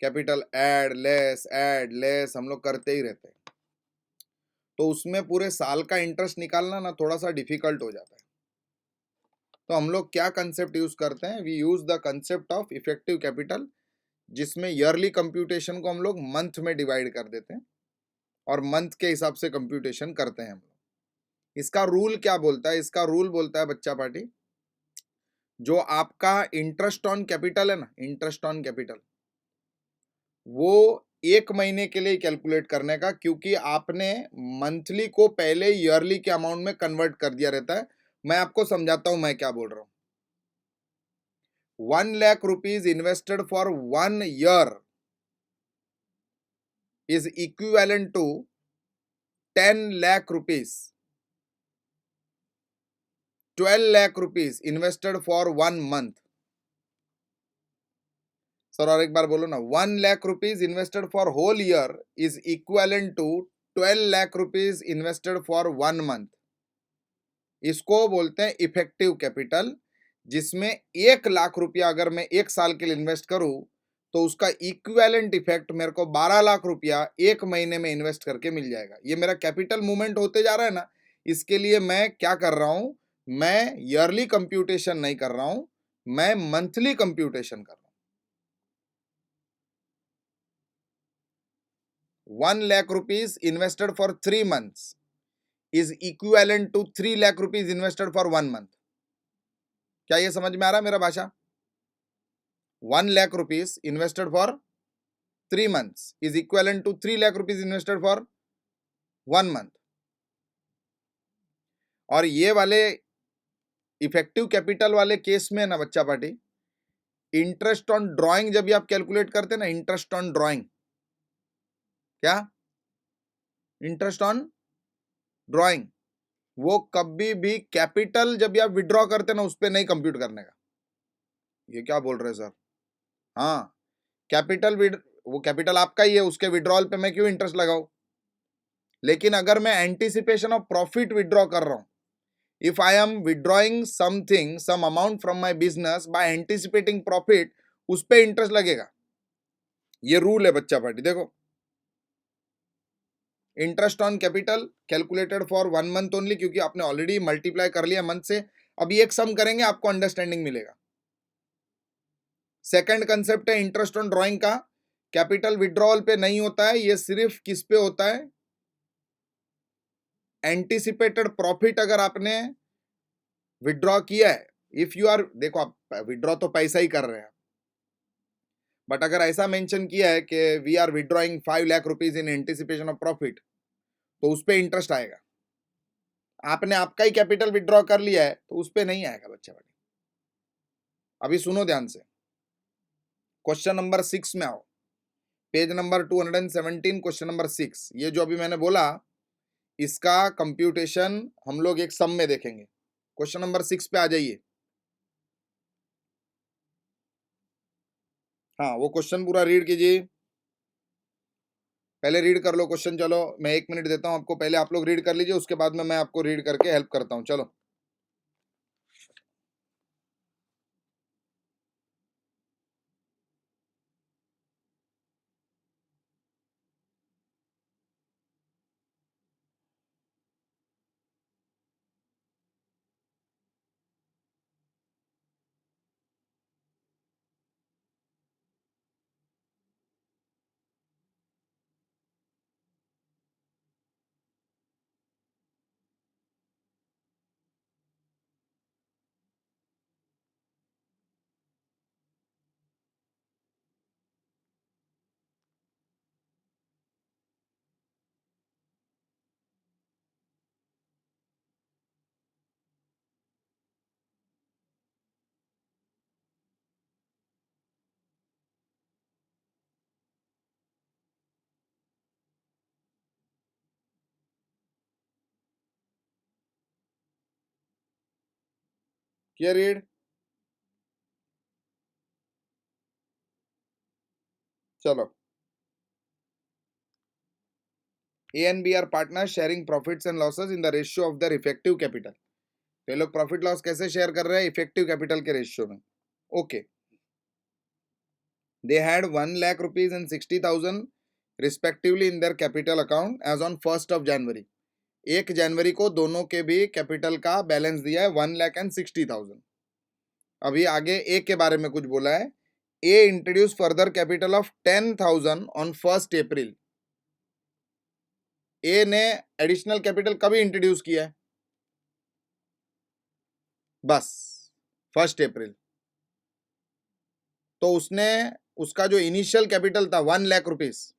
कैपिटल ऐड लेस हम लोग करते ही रहते हैं। तो उसमें पूरे साल का इंटरेस्ट निकालना ना थोड़ा सा डिफिकल्ट हो जाता है। तो हम लोग क्या कंसेप्ट यूज करते हैं? We use the concept of effective capital, जिसमें ईयरली कंप्यूटेशन को हम लोग मंथ में डिवाइड कर देते हैं और मंथ के हिसाब से कंप्यूटेशन करते हैं हम लोग। इसका रूल क्या बोलता है? इसका रूल बोलता है बच्चा पार्टी, जो आपका इंटरेस्ट ऑन कैपिटल है ना, इंटरेस्ट ऑन कैपिटल, वो 1 महीने के लिए कैलकुलेट करने का, क्योंकि आपने मंथली को पहले ईयरली के अमाउंट में कन्वर्ट कर दिया रहता है। मैं आपको समझाता हूं मैं क्या बोल रहा हूं। 1 lakh rupees invested for 1 year is equivalent to 10 lakh rupees. 12 lakh rupees invested for 1 month. Sir और एक बार बोलो ना, 1 lakh rupees invested for whole year is equivalent to 12 lakh rupees invested for 1 month. इसको बोलते हैं इफेक्टिव कैपिटल, जिसमें 1 लाख रुपया अगर मैं 1 साल के लिए इन्वेस्ट करूं तो उसका इक्विवेलेंट इफेक्ट मेरे को 12 लाख रुपया 1 महीने में इन्वेस्ट करके मिल जाएगा। ये मेरा कैपिटल मूवमेंट होते जा रहा है ना, इसके लिए मैं क्या कर रहा हूं, मैं ईयरली कंप्यूटेशन नहीं कर रहा हूं, मैं मंथली कंप्यूटेशन कर रहा हूं। 1 lakh rupees invested for 3 months is equivalent to 3 lakh rupees invested for 1 month. क्या ये समझ में आ रहा है मेरा भाषा? 1 lakh rupees invested for 3 months is equivalent to 3 lakh rupees invested for 1 month. और ये वाले इफेक्टिव कैपिटल वाले केस में ना बच्चा पार्टी, इंटरेस्ट ऑन ड्रॉइंग जब भी आप कैलकुलेट करते ना, इंटरेस्ट ऑन ड्रॉइंग, क्या इंटरेस्ट ऑन ड्रॉइंग, वो कभी भी कैपिटल जब भी आप विड्रॉ करते ना उस पर नहीं कंप्यूट करने का। ये क्या बोल रहे सर? हाँ, कैपिटल वो कैपिटल आपका ही है, उसके विड्रॉल पे मैं क्यों इंटरेस्ट लगाऊं? लेकिन अगर मैं एंटीसिपेशन ऑफ प्रॉफिट विड्रॉ कर रहा हूं, if I am withdrawing something some amount from my business by anticipating profit, उस पे इंटरेस्ट लगेगा। ये रूल है बच्चा पार्टी, देखो, interest on capital calculated for 1 month only, क्योंकि आपने ऑलरेडी मल्टीप्लाई कर लिया मंथ से। अभी एक सम करेंगे, आपको अंडरस्टैंडिंग मिलेगा। सेकंड कंसेप्ट है इंटरेस्ट ऑन ड्रॉइंग का, कैपिटल विड्रॉल पे नहीं होता है, ये सिर्फ किस पे होता है? एंटीसिपेटेड प्रॉफिट अगर आपने विड्रॉ किया है, इफ यू आर, देखो आप विड्रॉ तो पैसा ही कर रहे हैं, बट अगर ऐसा मेंशन किया है कि we are withdrawing 5 lakh rupees in anticipation of profit, तो उस पर इंटरेस्ट आएगा। आपने आपका ही कैपिटल विड्रॉ कर लिया है तो उस पर नहीं आएगा बच्चा बच्चा। अभी सुनो ध्यान से, क्वेश्चन नंबर 6 में आओ, पेज नंबर 217, क्वेश्चन नंबर 6। ये जो अभी मैंने बोला, इसका कंप्यूटेशन हम लोग एक सम में देखेंगे। क्वेश्चन नंबर 6 पे आ जाइए। हाँ, वो क्वेश्चन पूरा रीड कीजिए, पहले रीड कर लो क्वेश्चन। चलो मैं 1 मिनट देता हूं आपको, पहले आप लोग रीड कर लीजिए, उसके बाद में मैं आपको रीड करके हेल्प करता हूं। चलो, किया रीड? चलो, A and B are partner sharing profits and losses in the ratio of their effective capital. तो ये लोग प्रॉफिट लॉस कैसे शेयर कर रहे हैं? इफेक्टिव कैपिटल के रेशियो में। Okay, they had 1 lakh rupees and 60,000 respectively in their capital account as on 1 January. 1 जनवरी को दोनों के भी कैपिटल का बैलेंस दिया है 1,60,000। अभी आगे ए के बारे में कुछ बोला है। A introduce further capital of 10,000 on 1 अप्रैल। ए ने एडिशनल कैपिटल कभी इंट्रोड्यूस किया है? बस 1 अप्रैल, तो उसने उसका जो इनिशियल कैपिटल था 1 लाख रुपीस,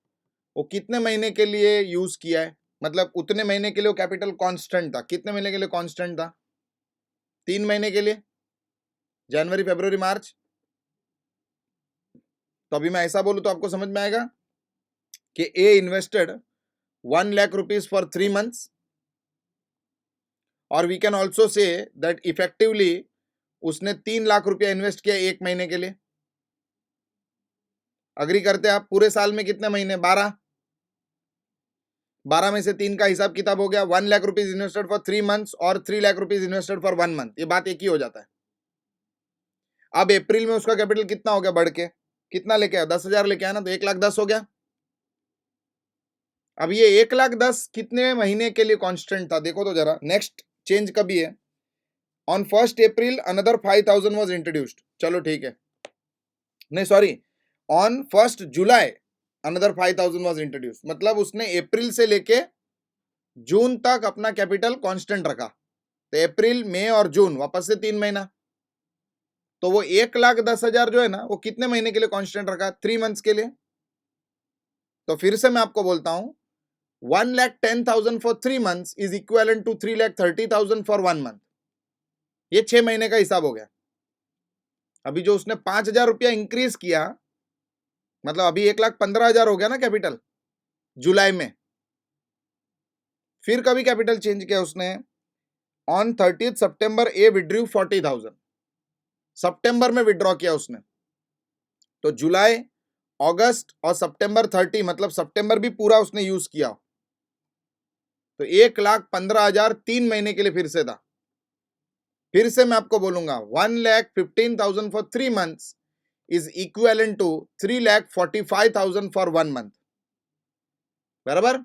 वो कितने महीने के लिए यूज किया है? मतलब उतने महीने के लिए वो कैपिटल कांस्टेंट था। कितने महीने के लिए कांस्टेंट था? 3 महीने के लिए, जनवरी फरवरी मार्च। तो अभी मैं ऐसा बोलूं तो आपको समझ में आएगा कि A invested 1 lakh rupees for 3 months, और we can also say that effectively उसने 3 लाख रुपया इन्वेस्ट किया 1 महीने के लिए। अग्री करते हैं आप? पूरे साल में कितने महीने? 12। 12 में से 3 का हिसाब किताब हो गया। 1 lakh rupees invested for 3 months और 3 lakh rupees invested for 1 month. ये बात एक ही हो जाता है। अब अप्रैल में उसका कैपिटल कितना हो गया बढ़ के? कितना लेके आया? 10,000 लेके आया ना, तो 1,10,000 हो गया। अब ये 1,10,000 कितने महीने के लिए कांस्टेंट था? देखो तो जरा, नेक्स्ट चेंज कभी है? On 1 April another 5,000 was introduced. चलो ठीक है, नहीं sorry, on 1 July another 5,000 was introduce. मतलब उसने अप्रैल से लेके जून तक अपना कैपिटल कांस्टेंट रखा। तो अप्रैल, मई और जून, वापस से 3 महीना। तो वो 1,10,000 जो है ना, वो कितने महीने के लिए कांस्टेंट रखा? 3 मंथ्स के लिए। तो फिर से मैं आपको बोलता हूं, 1,10,000 for 3 months is equal to 3,30,000 for 1 month. ये 6 महीने का हिसाब हो गया। अभी जो उसने 5,000 रुपया इंक्रीज किया, मतलब अभी 1,15,000 हो गया ना कैपिटल जुलाई में। फिर कभी कैपिटल चेंज किया उसने ऑन 30 सितंबर। ए विड्रू 40,000 सितंबर में विड्रॉ किया उसने। तो जुलाई, अगस्त और सितंबर 30, मतलब सितंबर भी पूरा उसने यूज किया। तो 1,15,000 3 महीने के लिए फिर से था। फिर से मैं आपको बोलूंगा, 1,15,000 for 3 months is equal to 3,45,000 for 1 month. बराबर।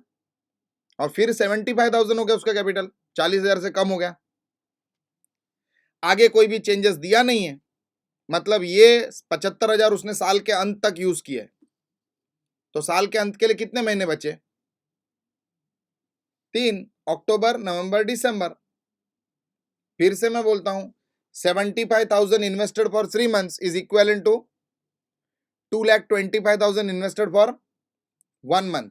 और फिर 75,000 हो गया उसका कैपिटल, 40,000 से कम हो गया। आगे कोई भी चेंजेस दिया नहीं है, मतलब ये 75,000 उसने साल के अंत तक यूज किया है। तो साल के अंत के लिए कितने महीने बचे? 3, अक्टूबर नवंबर दिसंबर। फिर से मैं बोलता हूं, 75,000 invested for 3 months is equal to 2,25,000 invested for 1 month.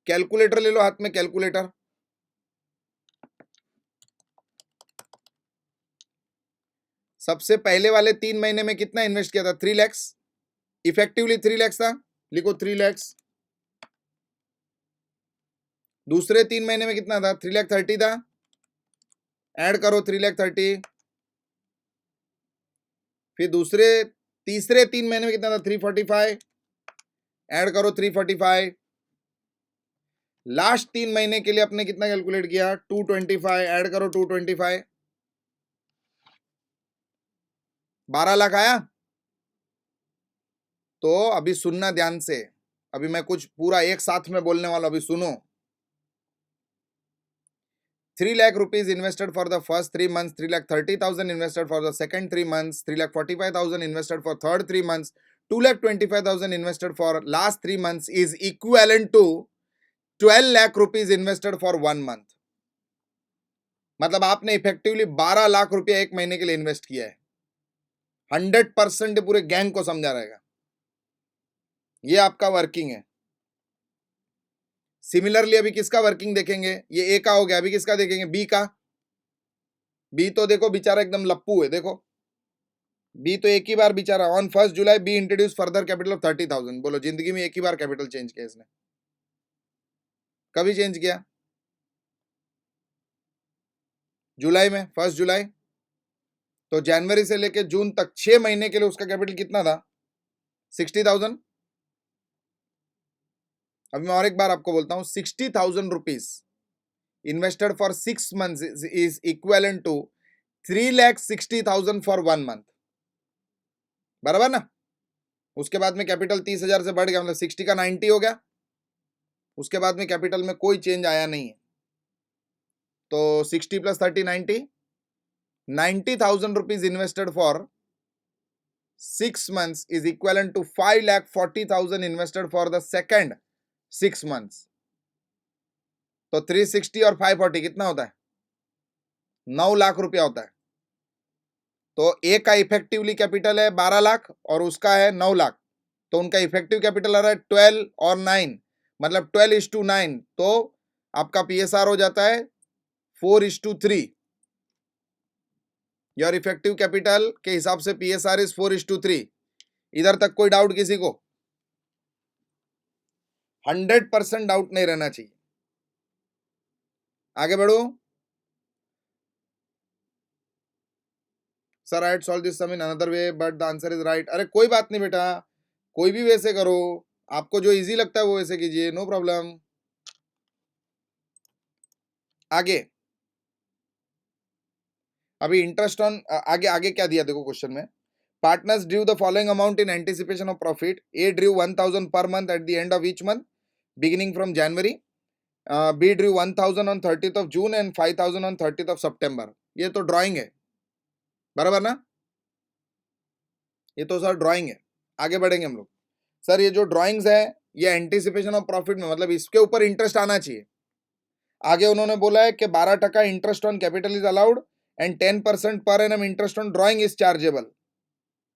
Calculator ले लो हाथ में, कैलकुलेटर। सबसे पहले वाले 3 महीने में कितना इन्वेस्ट किया था? 3 lakhs। इफेक्टिवली 3 lakhs था, लिखो 3 lakhs। दूसरे 3 महीने में कितना था? 3,30,000 था। ऐड करो 3,30,000। फिर तीसरे 3 महीने में कितना था? 345। ऐड करो 345। लास्ट 3 महीने के लिए अपने कितना कैलकुलेट किया? 225। ऐड करो 225। 12 लाख आया। तो अभी सुनना ध्यान से, अभी मैं कुछ पूरा एक साथ में बोलने वाला, अभी सुनो। 3 lakh rupees invested for the first 3 months, 3,30,000 invested for the second 3 months, 3,45,000 invested for third 3 months, 2,25,000 invested for last 3 months is equal to 12 lakh rupees invested for 1 month. मतलब आपने इफेक्टिवली 12 लाख रुपया 1 महीने के लिए इन्वेस्ट किया है। 100% पूरे गैंग को समझा रहेगा। ये आपका वर्किंग है। सिमिलरली अभी किसका वर्किंग देखेंगे? ये ए का हो गया, अभी किसका देखेंगे? बी का। बी तो देखो बेचारा एकदम लप्पू है। देखो बी तो एक ही बार बेचारा, on 1 July be introduce further capital of 30,000। बोलो, जिंदगी में एक ही बार कैपिटल चेंज किया इसने। कभी चेंज किया? जुलाई में, 1 जुलाई। तो जनवरी से लेके जून तक 6 महीने के लिए उसका कैपिटल कितना था? 60,000। अभी मैं और एक बार आपको बोलता हूं, 60,000 rupees invested for 6 months is equal to 3,60,000 for 1 month. बराबर ना? उसके बाद में कैपिटल 30,000 से बढ़ गया, मतलब 60 का 90 हो गया। उसके बाद में कैपिटल में कोई चेंज आया नहीं है। तो 60 + 30 90,000 rupees invested for 6 months is equal to 5,40,000 invested for the second 6 months. तो 360 और 540 कितना होता है? 9 लाख रुपया होता है। तो एक का इफेक्टिवली कैपिटल है 12 लाख और उसका है 9 लाख, तो उनका इफेक्टिव कैपिटल आ रहा है 12 और 9, मतलब 12:9, तो आपका पीएसआर हो जाता है 4:3। योर इफेक्टिव कैपिटल के हिसाब से पीएसआर इज 4:3। इधर तक कोई डाउट किसी को? 100% डाउट नहीं रहना चाहिए। आगे बढ़ो। Sir I solve this sum in another way but the answer is right. अरे कोई बात नहीं बेटा, कोई भी वैसे करो, आपको जो इजी लगता है वो वैसे कीजिए, नो प्रॉब्लम। आगे अभी इंटरेस्ट ऑन, आगे आगे क्या दिया देखो क्वेश्चन में। Partners due the following amount in anticipation of profit. A due 1000 per month at the end of each month beginning from January. B due 1000 on 30th of June and 5000 on 30th of September. ये तो drawing है, बराबर ना? ये तो sir drawing है। आगे बढ़ेंगे हम लोग। सर ये जो ड्राइंग्स है ये एंटिसिपेशन ऑफ प्रॉफिट में, मतलब इसके ऊपर इंटरेस्ट आना चाहिए। आगे उन्होंने बोला है कि 12% interest on capital is allowed and 10% per annum interest on drawing is chargeable.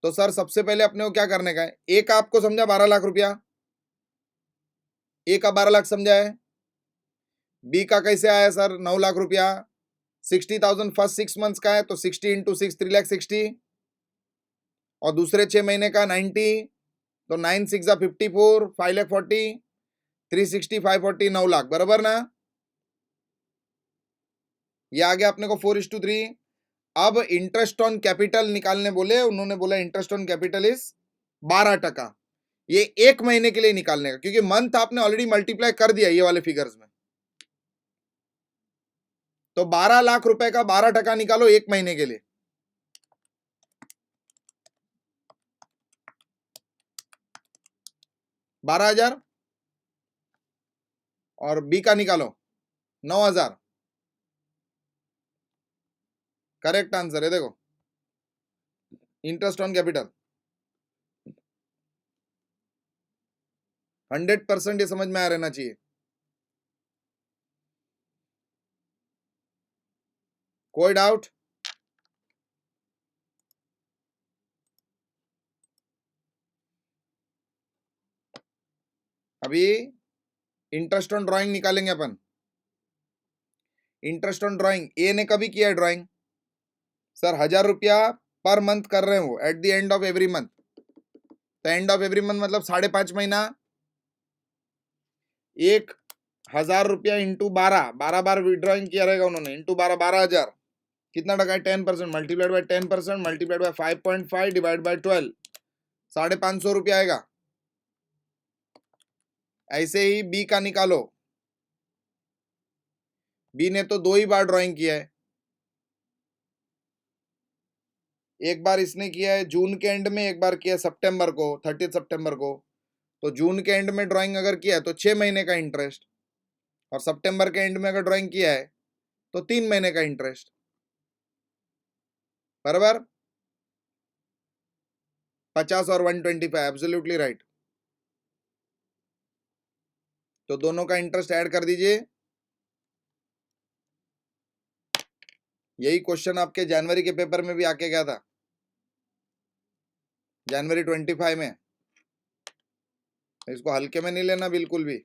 तो सर सबसे पहले अपने को क्या करने का है, ए का आपको समझा 12 लाख रुपया, ए का 12 लाख समझा है। बी का कैसे आया सर 9 लाख रुपया। 60,000 फर्स्ट 6 मंथ्स का है तो 60 इंटू 6 3,60,000 और दूसरे 6 महीने का 90, तो 9 6 54, 5,40,000, 360 540 9 लाख, बराबर ना? ये आ गया अपने को 4:3। अब इंटरेस्ट ऑन कैपिटल निकालने बोले, उन्होंने बोला इंटरेस्ट ऑन कैपिटल इज 12%। ये एक महीने के लिए निकालने का, क्योंकि मंथ आपने ऑलरेडी मल्टीप्लाई कर दिया ये वाले फिगर्स में। तो 12 लाख रुपए का 12% निकालो एक महीने के लिए। 12,000 और बी का निकालो 9,000। करेक्ट आंसर है देखो, इंटरेस्ट ऑन कैपिटल। 100% ये समझ में आ रहना चाहिए। कोई डाउट? अभी इंटरेस्ट ऑन ड्राइंग निकालेंगे अपन। इंटरेस्ट ऑन ड्राइंग ए ने कभी किया है ड्राइंग? सर 1,000 रुपया पर मंथ कर रहे हो eight the end of every month. तो एंड ऑफ एवरी मंथ मतलब 5.5 महीना। 1,000 रुपया इंटू 12, 12 बार विड्रॉइंग किया रहेगा उन्होंने, इंटू 12, 12,000। कितना टका है? 10%, multiplied by 10%, multiplied by 5.5 divide by 12, 550 रुपया आएगा। ऐसे ही बी का निकालो। बी ने तो 2 ही बार ड्राइंग किया है। एक बार इसने किया है जून के एंड में, एक बार किया है सितंबर को, 30 सितंबर को। तो जून के एंड में ड्राइंग अगर किया है तो 6 महीने का इंटरेस्ट, और सितंबर के एंड में अगर ड्राइंग किया है तो 3 महीने का इंटरेस्ट, बराबर? 50 और 125, एब्सोल्युटली राइट। तो दोनों का इंटरेस्ट ऐड कर दीजिए। यही क्वेश्चन आपके जनवरी के पेपर में भी आके गया था, जनवरी 25 में। इसको हल्के में नहीं लेना बिल्कुल भी,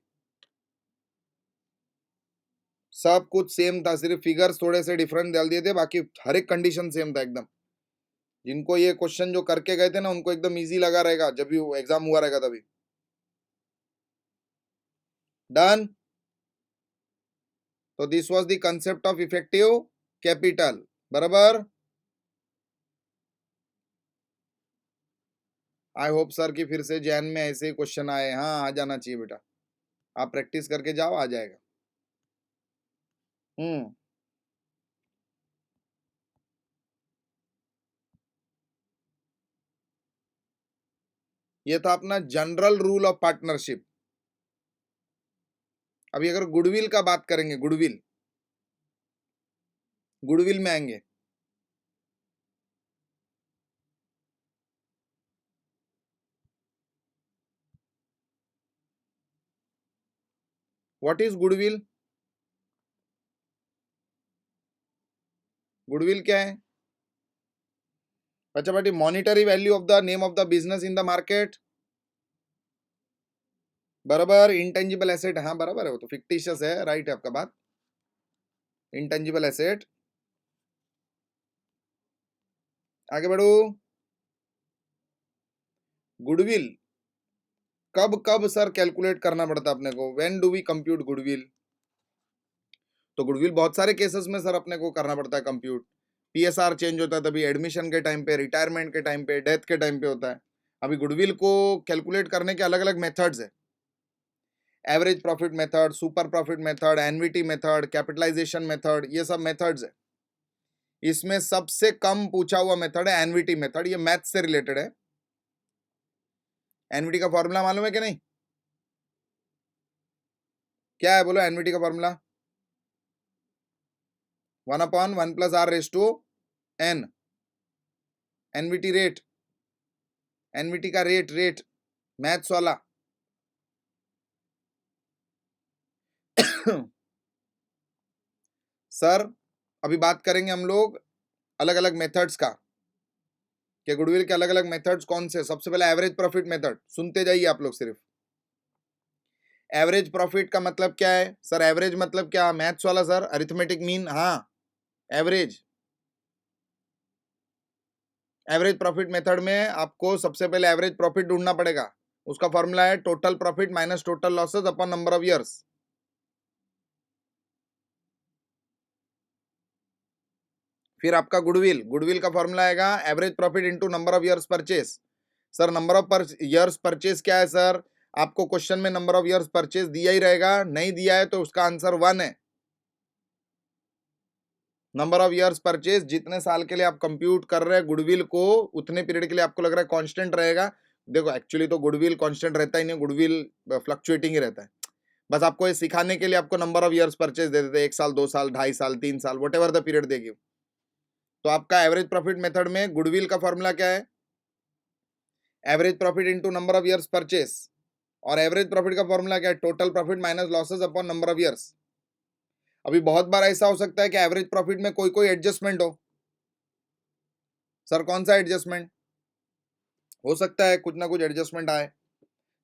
सब कुछ सेम था, सिर्फ फिगर्स थोड़े से डिफरेंट डाल दिए थे, बाकी हर एक कंडीशन सेम था एकदम। जिनको ये क्वेश्चन जो करके गए थे ना उनको एकदम इजी लगा रहेगा जब भी एग्जाम हुआ रहेगा तभी। डन। तो this was the concept of effective capital, बराबर? आई होप सर कि फिर से जैन में ऐसे ही क्वेश्चन आए। हाँ आ जाना चाहिए बेटा, आप प्रैक्टिस करके जाओ, आ जाएगा। ये था अपना जनरल रूल ऑफ पार्टनरशिप। अभी अगर गुडविल का बात करेंगे, गुडविल, गुडविल में आएंगे। What is goodwill? गुडविल क्या है? बच्चा बेटी monetary value of the name of the business in the market, बराबर. इंटेंजिबल एसेट, हाँ बराबर है, वो तो फिक्टिशियस है, राइट है आपका बात. Intangible asset. आगे बढ़ो. गुडविल कब कब सर कैलकुलेट करना पड़ता है अपने को? When do we compute goodwill? तो गुडविल बहुत सारे केसेस में सर अपने को करना पड़ता है कंप्यूट. पीएसआर चेंज होता है तभी, एडमिशन के टाइम पे, रिटायरमेंट के टाइम पे, डेथ के टाइम पे होता है. अभी गुडविल को कैलकुलेट करने के अलग अलग मेथड्स है. Average profit method, super profit method, NVT method, capitalisation method, ये सब मेथड्स है. इसमें सबसे कम पूछा हुआ मेथड है एनवीटी मेथड. ये मैथ से रिलेटेड है. एनवीटी का फॉर्मूला मालूम है कि नहीं? क्या है बोलो एनवीटी का formula? 1/1 + r⁴ NVT rate, NVT का रेट मैथ्स वाला. सर अभी बात करेंगे हम लोग अलग अलग मेथड्स का, कि गुडविल के अलग अलग मेथड्स कौन से. सबसे पहले एवरेज प्रॉफिट मेथड, सुनते जाइए आप लोग सिर्फ. एवरेज प्रॉफिट का मतलब क्या है सर? एवरेज मतलब क्या? मैथ्स वाला सर, अरिथमेटिक मीन. हाँ, एवरेज. एवरेज प्रॉफिट मेथड में आपको सबसे पहले एवरेज प्रॉफिट ढूंढना पड़ेगा. उसका फॉर्मूला है total profit minus total losses upon number of years. फिर आपका गुडविल, गुडविल का फॉर्मूला आएगा average profit into number of years purchase. Sir number of years purchase क्या है सर? आपको क्वेश्चन में नंबर ऑफ ईयर्स परचेस दिया ही रहेगा, नहीं दिया है तो उसका आंसर 1 है. नंबर ऑफ ईयर्स परचेस, जितने साल के लिए आप कंप्यूट कर रहे हैं गुडविल को, उतने पीरियड के लिए आपको लग रहा है कांस्टेंट रहेगा. देखो एक्चुअली तो गुडविल कांस्टेंट रहता ही नहीं, गुडविल फ्लक्चुएटिंग ही रहता है. बस आपको ये सिखाने के लिए आपको नंबर ऑफ ईयर्स परचेस दे देते हैं, 1 साल 2 साल 2.5 साल 3 साल, वट एवर द पीरियड देगी. तो आपका एवरेज प्रॉफिट मेथड में गुडविल का फॉर्मूला क्या है? Average profit into number of years purchase. और एवरेज प्रॉफिट का फॉर्मूला क्या है? Total profit minus losses upon number of years. अभी बहुत बार ऐसा हो सकता है कि एवरेज प्रॉफिट में कोई कोई एडजस्टमेंट हो. सर कौन सा एडजस्टमेंट हो सकता है? कुछ ना कुछ एडजस्टमेंट आए.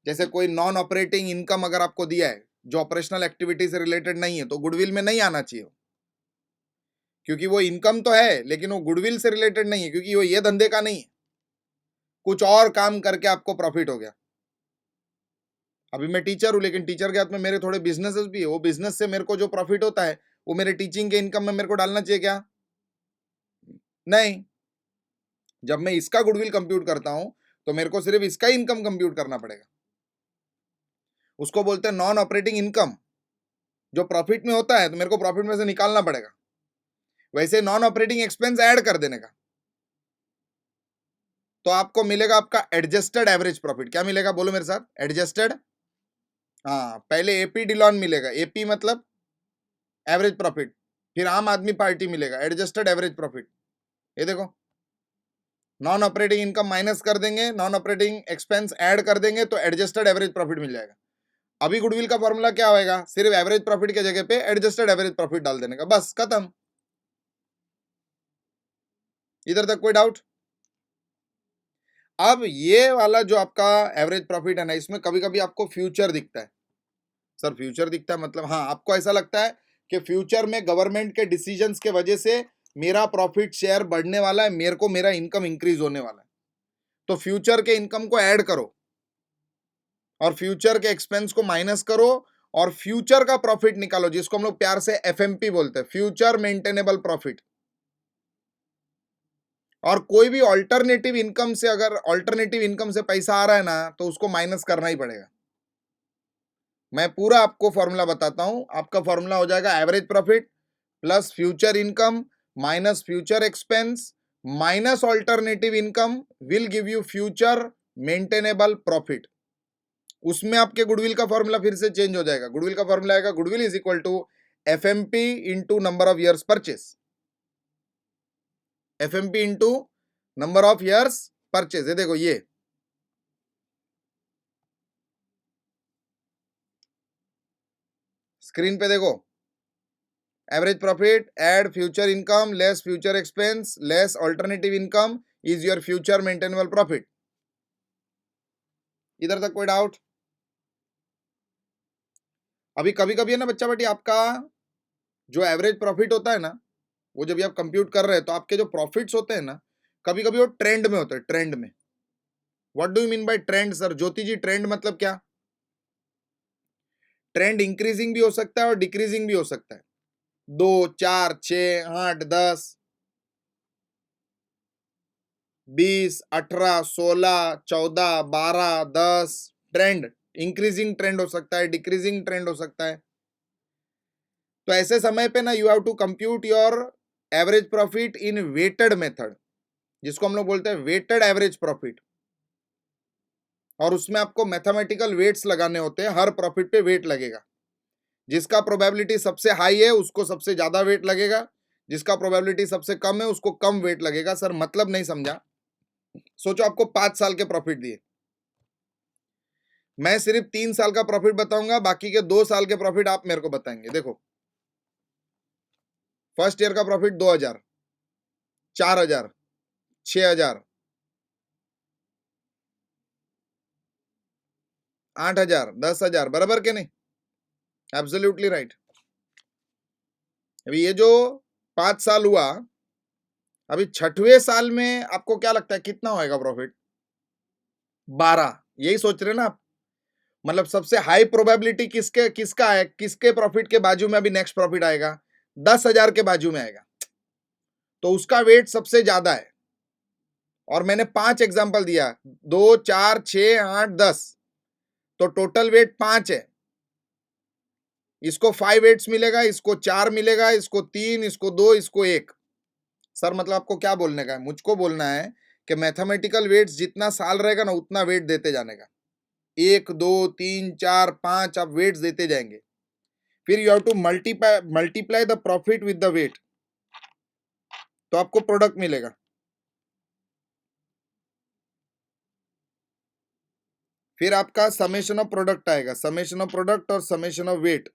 जैसे कोई नॉन ऑपरेटिंग इनकम अगर आपको दिया है जो ऑपरेशनल एक्टिविटी से रिलेटेड नहीं है, तो गुडविल में नहीं आना चाहिए, क्योंकि वो इनकम तो है लेकिन वो गुडविल से रिलेटेड नहीं है, क्योंकि वो ये धंधे का नहीं है. कुछ और काम करके आपको प्रॉफिट हो गया. अभी मैं टीचर हूं, लेकिन टीचर के हाथ में मेरे थोड़े बिजनेसेस भी है. वो बिजनेस से मेरे को जो प्रॉफिट होता है वो मेरे टीचिंग के इनकम में मेरे को डालना चाहिए क्या? नहीं. जब मैं इसका गुडविल कंप्यूट करता हूं तो मेरे को सिर्फ इसका इनकम कंप्यूट करना पड़ेगा. उसको बोलते हैं नॉन ऑपरेटिंग इनकम. जो प्रॉफिट में होता है तो मेरे को प्रॉफिट में से निकालना पड़ेगा. वैसे नॉन ऑपरेटिंग एक्सपेंस ऐड कर देने का. तो आपको मिलेगा आपका एडजस्टेड एवरेज प्रॉफिट. क्या मिलेगा बोलो मेरे साथ? एडजस्टेड. हाँ, पहले एपी डिलॉन मिलेगा. एपी मतलब एवरेज प्रॉफिट. फिर आम आदमी पार्टी मिलेगा एडजस्टेड एवरेज प्रॉफिट. ये देखो, नॉन ऑपरेटिंग इनकम माइनस कर देंगे, नॉन ऑपरेटिंग एक्सपेंस ऐड कर देंगे तो एडजस्टेड एवरेज प्रॉफिट मिल जाएगा. अभी गुडविल का फॉर्मूला क्या होएगा? सिर्फ एवरेज प्रॉफिट के जगह पे एडजस्टेड एवरेज प्रॉफिट डाल देने का, बस खत्म. इधर तक कोई डाउट? अब ये वाला जो आपका एवरेज प्रॉफिट है ना, इसमें कभी कभी आपको फ्यूचर दिखता है. सर फ्यूचर दिखता है मतलब? हाँ, आपको ऐसा लगता है कि फ्यूचर में गवर्नमेंट के डिसीजंस के वजह से मेरा प्रॉफिट शेयर बढ़ने वाला है, मेरे को मेरा इनकम इंक्रीज होने वाला है. तो फ्यूचर के इनकम को ऐड करो और फ्यूचर के एक्सपेंस को माइनस करो और फ्यूचर का प्रॉफिट निकालो, जिसको हम लोग प्यार से एफएमपी बोलते हैं, फ्यूचर मेंटेनेबल प्रॉफिट. और कोई भी ऑल्टरनेटिव इनकम से, अगर ऑल्टरनेटिव इनकम से पैसा आ रहा है ना, तो उसको माइनस करना ही पड़ेगा. मैं पूरा आपको फॉर्मूला बताता हूं. आपका फॉर्मूला हो जाएगा average profit plus future income minus future expense minus alternative income will give you future maintainable profit. उसमें आपके गुडविल का फॉर्मूला फिर से चेंज हो जाएगा. गुडविल का फॉर्मूला आएगा goodwill is equal to FMP into number of years purchase. FMP into number of years purchase. ये देखो, ये स्क्रीन पे देखो. Average profit add future income less future expense less alternative income is your future maintainable profit. इधर तक कोई doubt? अभी कभी कभी है ना बच्चा बेटी, आपका जो एवरेज प्रॉफिट होता है ना, वो जब आप कंप्यूट कर रहे हैं तो आपके जो प्रॉफिट्स होते हैं ना, कभी कभी वो ट्रेंड में होते हैं, ट्रेंड में। What do you mean by trend sir? Jyoti ji, trend मतलब क्या? ट्रेंड इंक्रीजिंग भी हो सकता है और डिक्रीजिंग भी हो सकता है। 2, 4, 6, 8, 10, 20, 18, 16, 14, 12, 10, ट्रेंड इंक्रीजिंग ट्रेंड हो सकता है, डिक्रीजिंग ट्रेंड हो सकता है। तो ऐसे समय पे ना you have to compute your average profit in weighted method, जिसको हम लोग बोलते हैं वेटेड एवरेज प्रॉफिट। और उसमें आपको मैथमेटिकल वेट्स लगाने होते हैं, हर प्रॉफिट पे वेट लगेगा। जिसका प्रोबेबिलिटी सबसे हाई है उसको सबसे ज्यादा वेट लगेगा, जिसका प्रोबेबिलिटी सबसे कम है उसको कम वेट लगेगा। सर मतलब नहीं समझा। सोचो आपको 5 साल के प्रॉफिट दिए, मैं सिर्फ 3 साल का प्रॉफिट बताऊंगा, बाकी के 2 साल के प्रॉफिट आप मेरे को बताएंगे। देखो, फर्स्ट ईयर का प्रॉफिट 2,000, 4,000, 6,000, 8,000, 10,000, बराबर के नहीं? Absolutely right. अभी ये जो 5 साल हुआ, अभी 6वें साल में आपको क्या लगता है कितना होएगा प्रॉफिट? 12। यही सोच रहे ना आप? मतलब सबसे हाई प्रोबेबिलिटी किसका है, किसके प्रॉफिट के बाजू में अभी नेक्स्ट प्रॉफिट आएगा? 10,000 के बाजू में आएगा, तो उसका वेट सबसे ज्यादा है। और मैंने 5 एग्जांपल दिया, 2, 4, 6, 8, 10, तो टोटल वेट 5 है। इसको 5 वेट्स मिलेगा, इसको 4 मिलेगा, इसको 3, इसको 2, इसको 1। सर मतलब आपको क्या बोलने का है? मुझको बोलना है कि मैथमेटिकल वेट्स जितना साल रहेगा ना उतना वेट देते जाने का। 1, 2, 3, 4, 5 आप वेट्स देते जाएंगे। फिर you have to multiply the profit with the weight, तो आपको प्रोडक्ट मिलेगा। फिर आपका समेशन ऑफ प्रोडक्ट आएगा, समेशन ऑफ प्रोडक्ट और समेशन ऑफ वेट।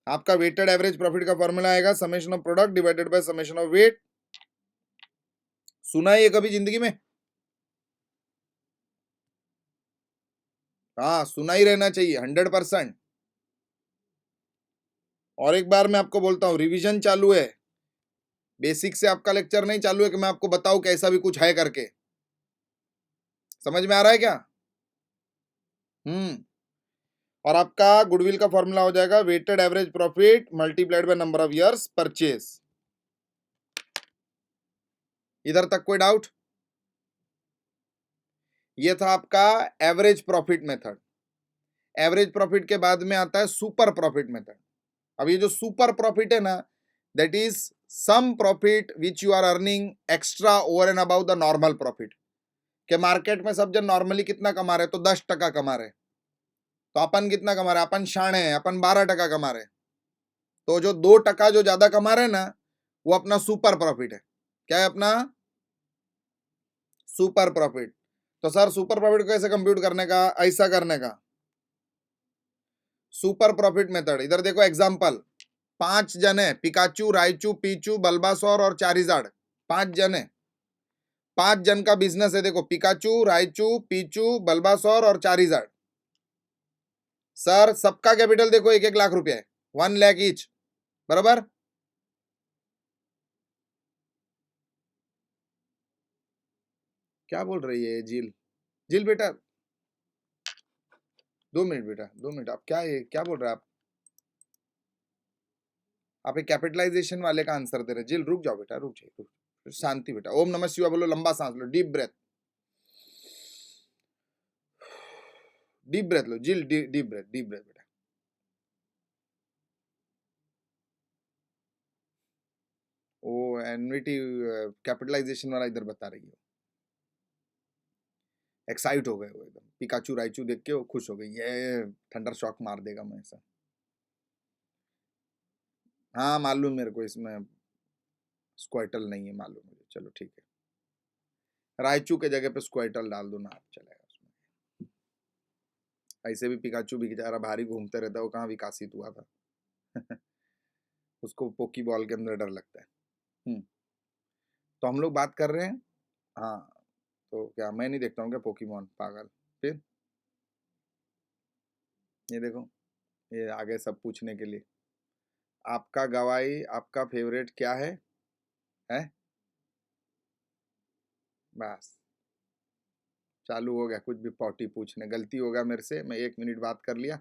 आपका वेटेड एवरेज प्रॉफिट का फॉर्मूला आएगा summation of product divided by summation of weight. सुना है ये कभी जिंदगी में? हाँ, सुना ही रहना चाहिए 100%। और एक बार मैं आपको बोलता हूँ, रिवीजन चालू है, बेसिक से आपका लेक्चर नहीं चालू है कि मैं आपको बताऊं कैसा भी कुछ है करके। समझ में आ रहा है क्या? और आपका गुडविल का फॉर्मूला हो जाएगा weighted average profit multiplied by number of years purchase. इधर तक कोई डाउट? ये था आपका average profit method. Average profit के बाद में आता है सुपर प्रॉफिट मेथड। अब ये जो सुपर प्रॉफिट है ना, that is some profit which you are earning extra over and about the normal profit. के मार्केट में सब जन नॉर्मली कितना कमा रहे, तो 10% कमा रहे, तो अपन कितना कमा रहे? अपन शाणे हैं, अपन 12% कमा रहे। तो जो 2% जो ज्यादा कमा रहे ना, वो अपना सुपर प्रॉफिट है। क्या है अपना? Super profit. तो सर सुपर प्रॉफिट को कैसे कंप्यूट करने का? ऐसा करने का, सुपर प्रॉफिट मेथड। इधर देखो एग्जांपल, 5 जन है, पिकाचू, रायचू, पीचू, बल्बासौर और चारिजाड। 5 जन है, 5 जन का बिजनेस है। देखो, पिकाचू, रायचू, पीचू, बल्बासौर और चारिजाड। सर सबका कैपिटल देखो 1-1 लाख रुपया है, 1 लाख ईच, बराबर? क्या बोल रही है झील? झील बेटा, 2 मिनट बेटा, 2 मिनट। आप क्या है, क्या बोल रहे हैं आप? आप एक कैपिटलाइजेशन वाले का आंसर दे रहे। झील रुक जाओ बेटा, रुक जाइए, शांति बेटा। ओम नमः शिवाय बोलो, लंबा सांस लो, डीप ब्रेथ, डीप ब्रेथ लो झील, डीप ब्रेथ, डीप ब्रेथ बेटा। वो एनविटी कैपिटलाइजेशन वाला इधर बता रही है। एक्साइट हो गए वो एकदम, पिकाचू राइचू देख के वो खुश हो गई, ये थंडर शॉक मार देगा मैं ऐसा। हाँ मालूम मेरे को, इसमें स्क्वाइटल नहीं है मालूम मुझे, चलो ठीक है, रायचू के जगह पे स्क्वाइटल डाल दो ना आप, चलेगा उसमें। ऐसे भी पिकाचू भी बेचारा भारी घूमते रहता है, वो कहाँ विकासित हुआ था। उसको पोकी बॉल के अंदर डर लगता है। तो हम लोग बात कर रहे हैं हाँ, तो क्या मैं नहीं देखता हूँ क्या पोकेमॉन, पागल। फिर ये देखो, ये आगे सब पूछने के लिए। आपका गवाही, आपका फेवरेट क्या है? बस चालू हो गया कुछ भी पॉटी पूछने। गलती हो गया मेरे से, मैं 1 मिनट बात कर लिया।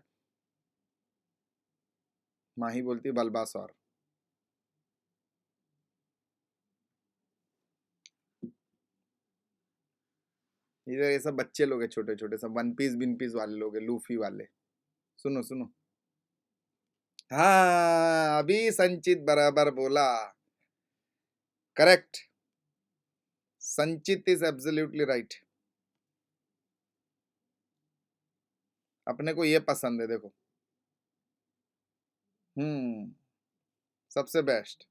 माही बोलती बलबासौर। इधर ये सब बच्चे लोग हैं, छोटे छोटे सब वन पीस बिन पीस वाले लोग हैं, लूफी वाले। सुनो सुनो। हाँ, अभी संचित बराबर बोला। करेक्ट। संचित इज एब्सोल्युटली राइट। अपने को ये पसंद है, देखो। हम्म। सबसे बेस्ट।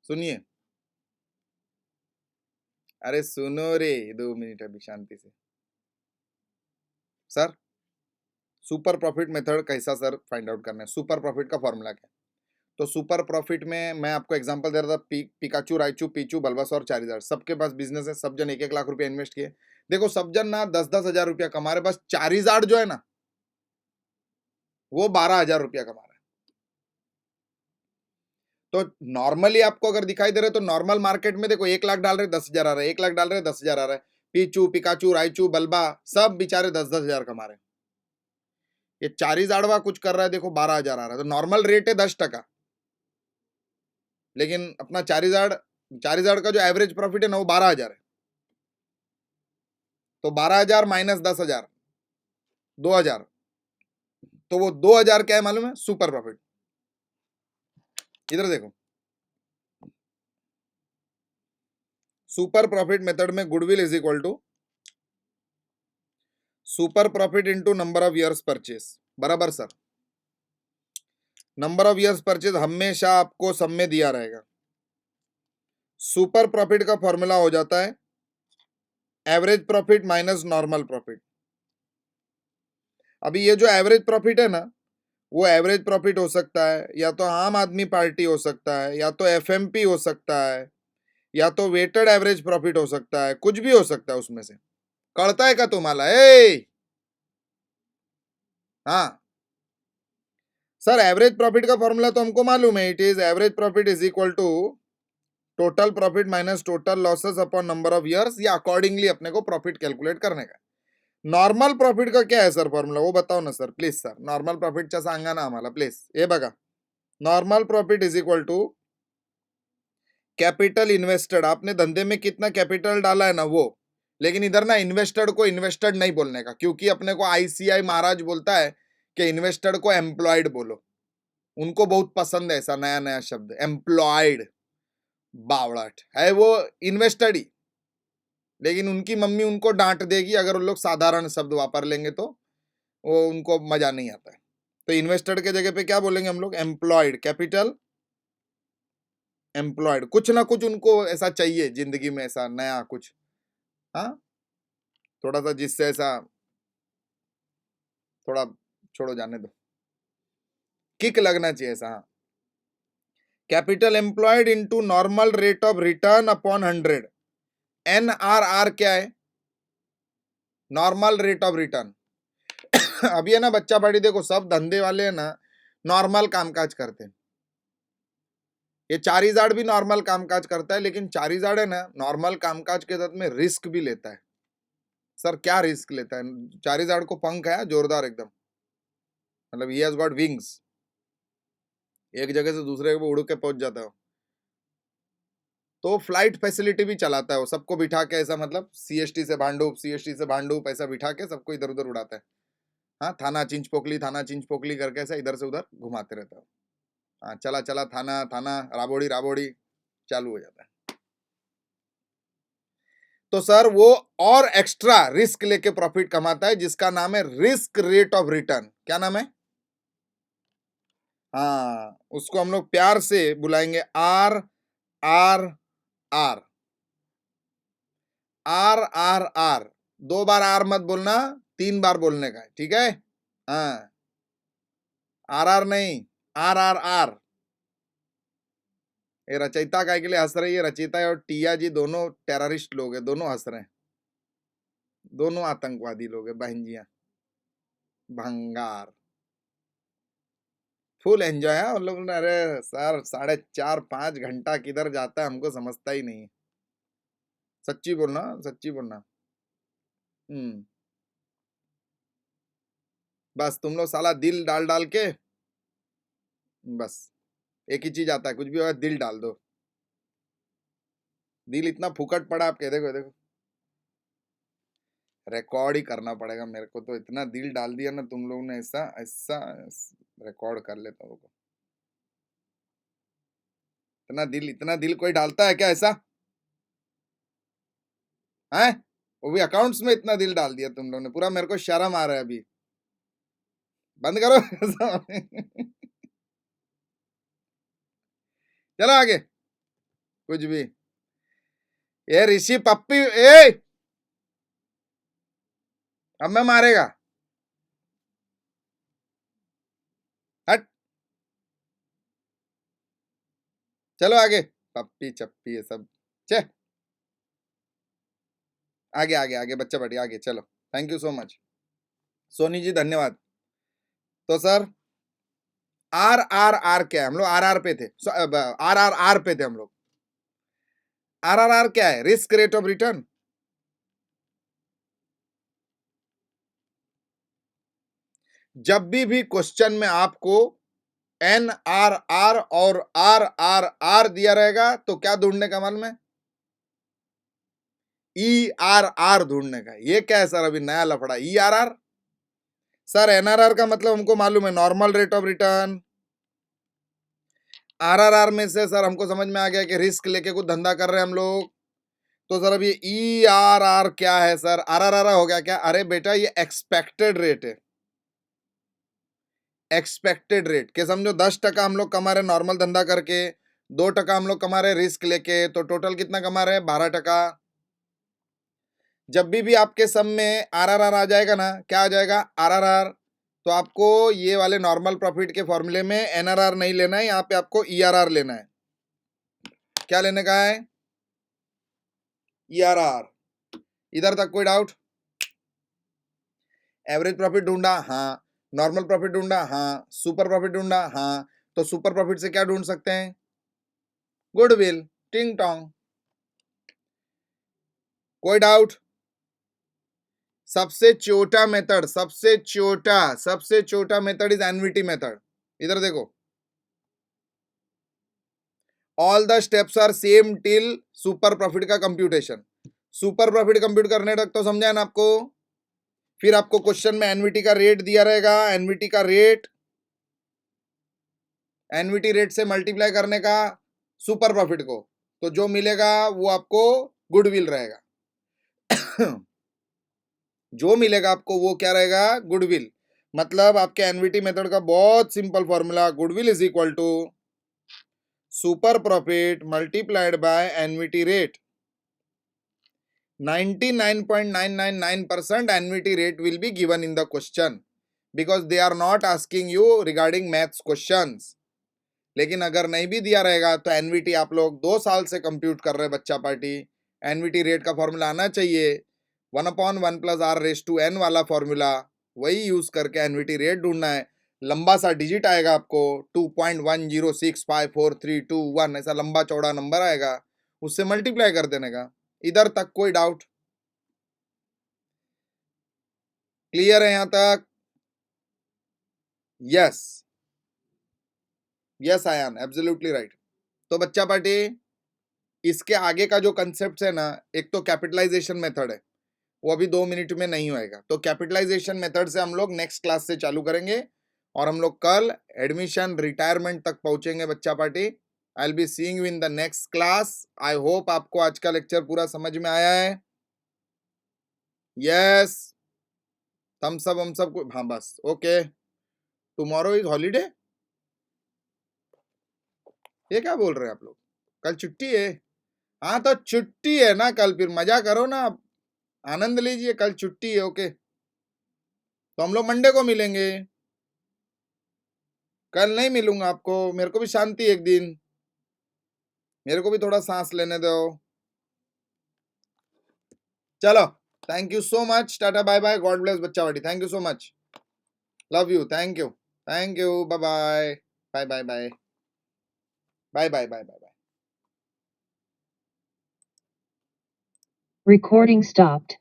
सुनिए। अरे सुनो रे, 2 मिनट अभी शांति से। सर, सुपर प्रॉफिट मेथड कैसा सर फाइंड आउट करना है? सुपर प्रॉफिट का फॉर्मूला क्या है? तो सुपर प्रॉफिट में मैं आपको एग्जांपल दे रहा था, पिकाचू, राइचू, पीचू, बल्बासौर, चारीदार, सबके पास बिजनेस है। सब जन 1-1 लाख रुपया इन्वेस्ट किए। देखो, सब जन ना 10-10 हजार रुपया कमा रहे, बस चारीदार जो है ना, वो 12 हजार रुपया कमा रहा है। तो नॉर्मली आपको अगर दिखाई दे रहे तो नॉर्मल मार्केट में देखो, 1 लाख डाल रहे 10 हजार आ रहा है, 1 लाख डाल रहे 10 हजार आ रहा है। पीचू, पिकाचू, राइचू, बल्बा, सब बेचारे 10-10 हजार कमा रहे हैं। ये चारी जाड़वा कुछ कर रहा है, देखो 12 हजार आ रहा है। तो नॉर्मल रेट है 10%, लेकिन अपना चारी जाड़ का जो एवरेज प्रॉफिट है ना, वो 12 हजार है। तो 12 हजार माइनस 10 हजार, 2 हजार। तो वो 2 हजार क्या है मालूम है? Super profit. इधर देखो, सुपर प्रॉफिट मेथड में goodwill is equal to super profit into number of years purchase. बराबर sir. Number of years purchase हमेशा आपको सब में दिया रहेगा। सुपर प्रॉफिट का फॉर्मूला हो जाता है average profit minus normal profit. अभी ये जो एवरेज प्रॉफिट है ना, वो एवरेज प्रॉफिट हो सकता है या तो आम आदमी पार्टी हो सकता है, या तो एफएमपी हो सकता है, या तो वेटेड एवरेज प्रॉफिट हो सकता है, कुछ भी हो सकता है उसमें से। कळता है का तुम्हाला? हाँ सर, एवरेज प्रॉफिट का फॉर्मूला तो हमको मालूम है। It is average profit is equal to total profit minus total losses upon number of years, या अकॉर्डिंगली अपने को प्रॉफिट कैलकुलेट करने का। नॉर्मल प्रॉफिट का क्या है सर फॉर्मूला, वो बताओ ना सर प्लीज। सर नॉर्मल प्रॉफिटचा सांगा ना आम्हाला प्लीज। हे बघा, normal profit is equal to capital invested. आपने धंधे में कितना कैपिटल डाला है ना, वो। लेकिन इधर ना इन्वेस्टेड को इन्वेस्टेड नहीं बोलने का, क्योंकि अपने को आईसीआई महाराज बोलता है कि इन्वेस्टेड को एम्प्लॉयड बोलो। उनको बहुत पसंद है ऐसा नया नया शब्द, एम्प्लॉयड। बावड़ाट है वो, इन्वेस्टेड ही। लेकिन उनकी मम्मी उनको डांट देगी अगर उन लोग साधारण शब्द वापर लेंगे, तो वो उनको मजा नहीं आता है। तो इन्वेस्टेड के जगह पे क्या बोलेंगे हम लोग? एम्प्लॉयड। Capital employed. कुछ ना कुछ उनको ऐसा चाहिए जिंदगी में, ऐसा नया कुछ। हाँ, थोड़ा सा जिससे ऐसा, थोड़ा छोड़ो, जाने दो, किक लगना चाहिए ऐसा। हाँ, capital employed into normal rate of return upon 100। NRR क्या है? Normal rate of return. अभी है ना बच्चा पार्टी, देखो सब धंधे वाले है ना नॉर्मल कामकाज करते हैं। ये चारीजाड़ भी नॉर्मल कामकाज करता है, लेकिन चारीजाड़ है ना नॉर्मल कामकाज के साथ में रिस्क भी लेता है। सर क्या रिस्क लेता है? चारीजाड़ को पंख है जोरदार एकदम, मतलब ही हैज गॉट विंग्स। एक जगह से दूसरे पे उड़ के पहुंच जाता है। तो फ्लाइट फैसिलिटी भी चलाता है वो, सबको बिठा के ऐसा, मतलब सीएसटी से भांडुप ऐसा बिठा के सबको इधर उधर उड़ाता है। हाँ, थाना चिंच पोकली करके ऐसा इधर से उधर घुमाते रहता है। हाँ, चला चला थाना थाना, राबोड़ी राबोड़ी, चालू हो जाता है। तो सर वो और एक्स्ट्रा रिस्क लेके प्रॉफिट कमाता है, जिसका नाम है रिस्क रेट ऑफ रिटर्न। क्या नाम है? हाँ, उसको हम लोग प्यार से बुलाएंगे RRR। RRR। 2 बार आर मत बोलना, 3 बार बोलने का है, ठीक है? हाँ, RR नहीं, RRR। ये रचयिता काय के लिए हंस रही है? रचयिता और टिया जी दोनों टेररिस्ट लोग हैं, दोनों हंस रहे हैं, दोनों आतंकवादी लोग हैं, बहन जियां भंगार। फुल एंजॉय है उन लोगों ने। अरे सर 4.5-5 घंटा किधर जाता है हमको समझता ही नहीं है। सच्ची बोलना, सच्ची बोलना। बस तुम लोग साला दिल डाल डाल के, बस एक ही चीज आता है, कुछ भी होगा दिल डाल दो। दिल इतना फुकट पड़ा, आप कह देखो देखो, रिकॉर्ड ही करना पड़ेगा मेरे को तो। इतना दिल डाल दिया ना तुम लोगों ने, ऐसा ऐसा रिकॉर्ड कर लेता हूँ। इतना दिल कोई डालता है क्या ऐसा? है वो भी अकाउंट्स में इतना दिल डाल दिया तुम लोगों ने, पूरा मेरे को शर्म आ रहा है अभी। बंद करो। चलो आगे, कुछ भी। ये ऋषि पप्पी, ए अब मैं मारेगा, हट। चलो आगे, पप्पी चप्पी ये सब, चे आगे आगे आगे, बच्चा बढ़िया, आगे चलो। Thank you so much Soni ji, धन्यवाद। तो सर RRR क्या है? हम लोग RR पे थे, RRR पे थे हम लोग। RRR क्या है? Risk rate of return. जब भी क्वेश्चन में आपको NRR और RRR दिया रहेगा तो क्या ढूंढने का मालूम है? ERR ढूंढने का। ये क्या है सर अभी नया लफड़ा? ERR सर, NRR का मतलब हमको मालूम है, normal rate of return. RRR में से सर हमको समझ में आ गया कि रिस्क लेके कुछ धंधा कर रहे हैं हम लोग। तो सर अभी ERR क्या है सर? RRR हो गया क्या? अरे बेटा ये एक्सपेक्टेड रेट है, एक्सपेक्टेड रेट के समझो। 10% हम लोग कमा रहे नॉर्मल धंधा करके, 2% हम लोग कमा रहे रिस्क लेके, तो टोटल कितना कमा रहे हैं? 12%। जब भी आपके सम में RRR आ जाएगा ना, क्या आ जाएगा? RRR। तो आपको ये वाले नॉर्मल प्रॉफिट के फॉर्मूले में NRR नहीं लेना है, यहाँ पे आपको ERR लेना है। क्या लेने का है? ERR। इधर तक कोई डाउट? एवरेज प्रॉफिट ढूंढा, हाँ। नॉर्मल प्रॉफिट ढूंढा, हाँ। सुपर प्रॉफिट ढूंढा, हाँ। तो सुपर प्रॉफिट से क्या ढूंढ सकते हैं? गुडविल। टिंग टोंग। कोई डाउट? सबसे छोटा मेथड, सबसे छोटा मेथड इज एनवीटी मेथड। इधर देखो, all the steps are same till super profit का कंप्यूटेशन। सुपर प्रॉफिट कंप्यूट करने तक तो समझा ना आपको? फिर आपको क्वेश्चन में एनवीटी का रेट दिया रहेगा, एनवीटी का रेट, एनवीटी रेट से मल्टीप्लाई करने का सुपर प्रॉफिट को, तो जो मिलेगा वो आपको गुडविल रहेगा। जो मिलेगा आपको वो क्या रहेगा? गुडविल। मतलब आपके एनवीटी मेथड का बहुत simple formula, goodwill is equal to super profit multiplied by NVT rate. 99.999% NVT rate will be given in the question, because they are not asking you regarding maths questions. लेकिन अगर नहीं भी दिया रहेगा तो NVT आप लोग 2 साल से कंप्यूट कर रहे हैं बच्चा पार्टी। एनवीटी रेट का फॉर्मूला आना चाहिए, 1/1+R⁴n वाला फॉर्मूला, वही यूज करके एनवीटी रेट ढूंढना है। लंबा सा डिजिट आएगा आपको, 2.1065432 1, ऐसा लंबा चौड़ा नंबर आएगा, उससे मल्टीप्लाई कर देने का। इधर तक कोई डाउट? क्लियर है यहां तक? Yes, yes Ayaan, absolutely right. तो बच्चा पार्टी, इसके आगे का जो कंसेप्ट है ना, एक तो कैपिटलाइजेशन मेथड है, वो अभी 2 मिनट में नहीं होएगा। तो कैपिटलाइजेशन मेथड से हम लोग नेक्स्ट क्लास से चालू करेंगे, और हम लोग कल एडमिशन रिटायरमेंट तक पहुंचेंगे बच्चा party. I will be seeing you in the next class. I hope आपको आज का लेक्चर पूरा समझ में आया है। यस, थम्स अप हम सब, हाँ बस ओके। Tomorrow is holiday? ये क्या बोल रहे हैं आप लोग? कल छुट्टी है? हाँ तो छुट्टी है ना कल, फिर मजा करो ना, आनंद लीजिए, कल छुट्टी है। ओके, तो हम लोग मंडे को मिलेंगे। कल नहीं मिलूंगा आपको, मेरे को भी शांति एक दिन। मेरे को भी थोड़ा सांस लेने दो। चलो, thank you so much, tata bye bye, God bless बच्चावाड़ी, thank you so much, love you, thank you, bye bye, bye bye bye, bye bye bye bye.
Recording stopped.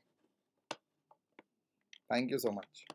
Thank you so much.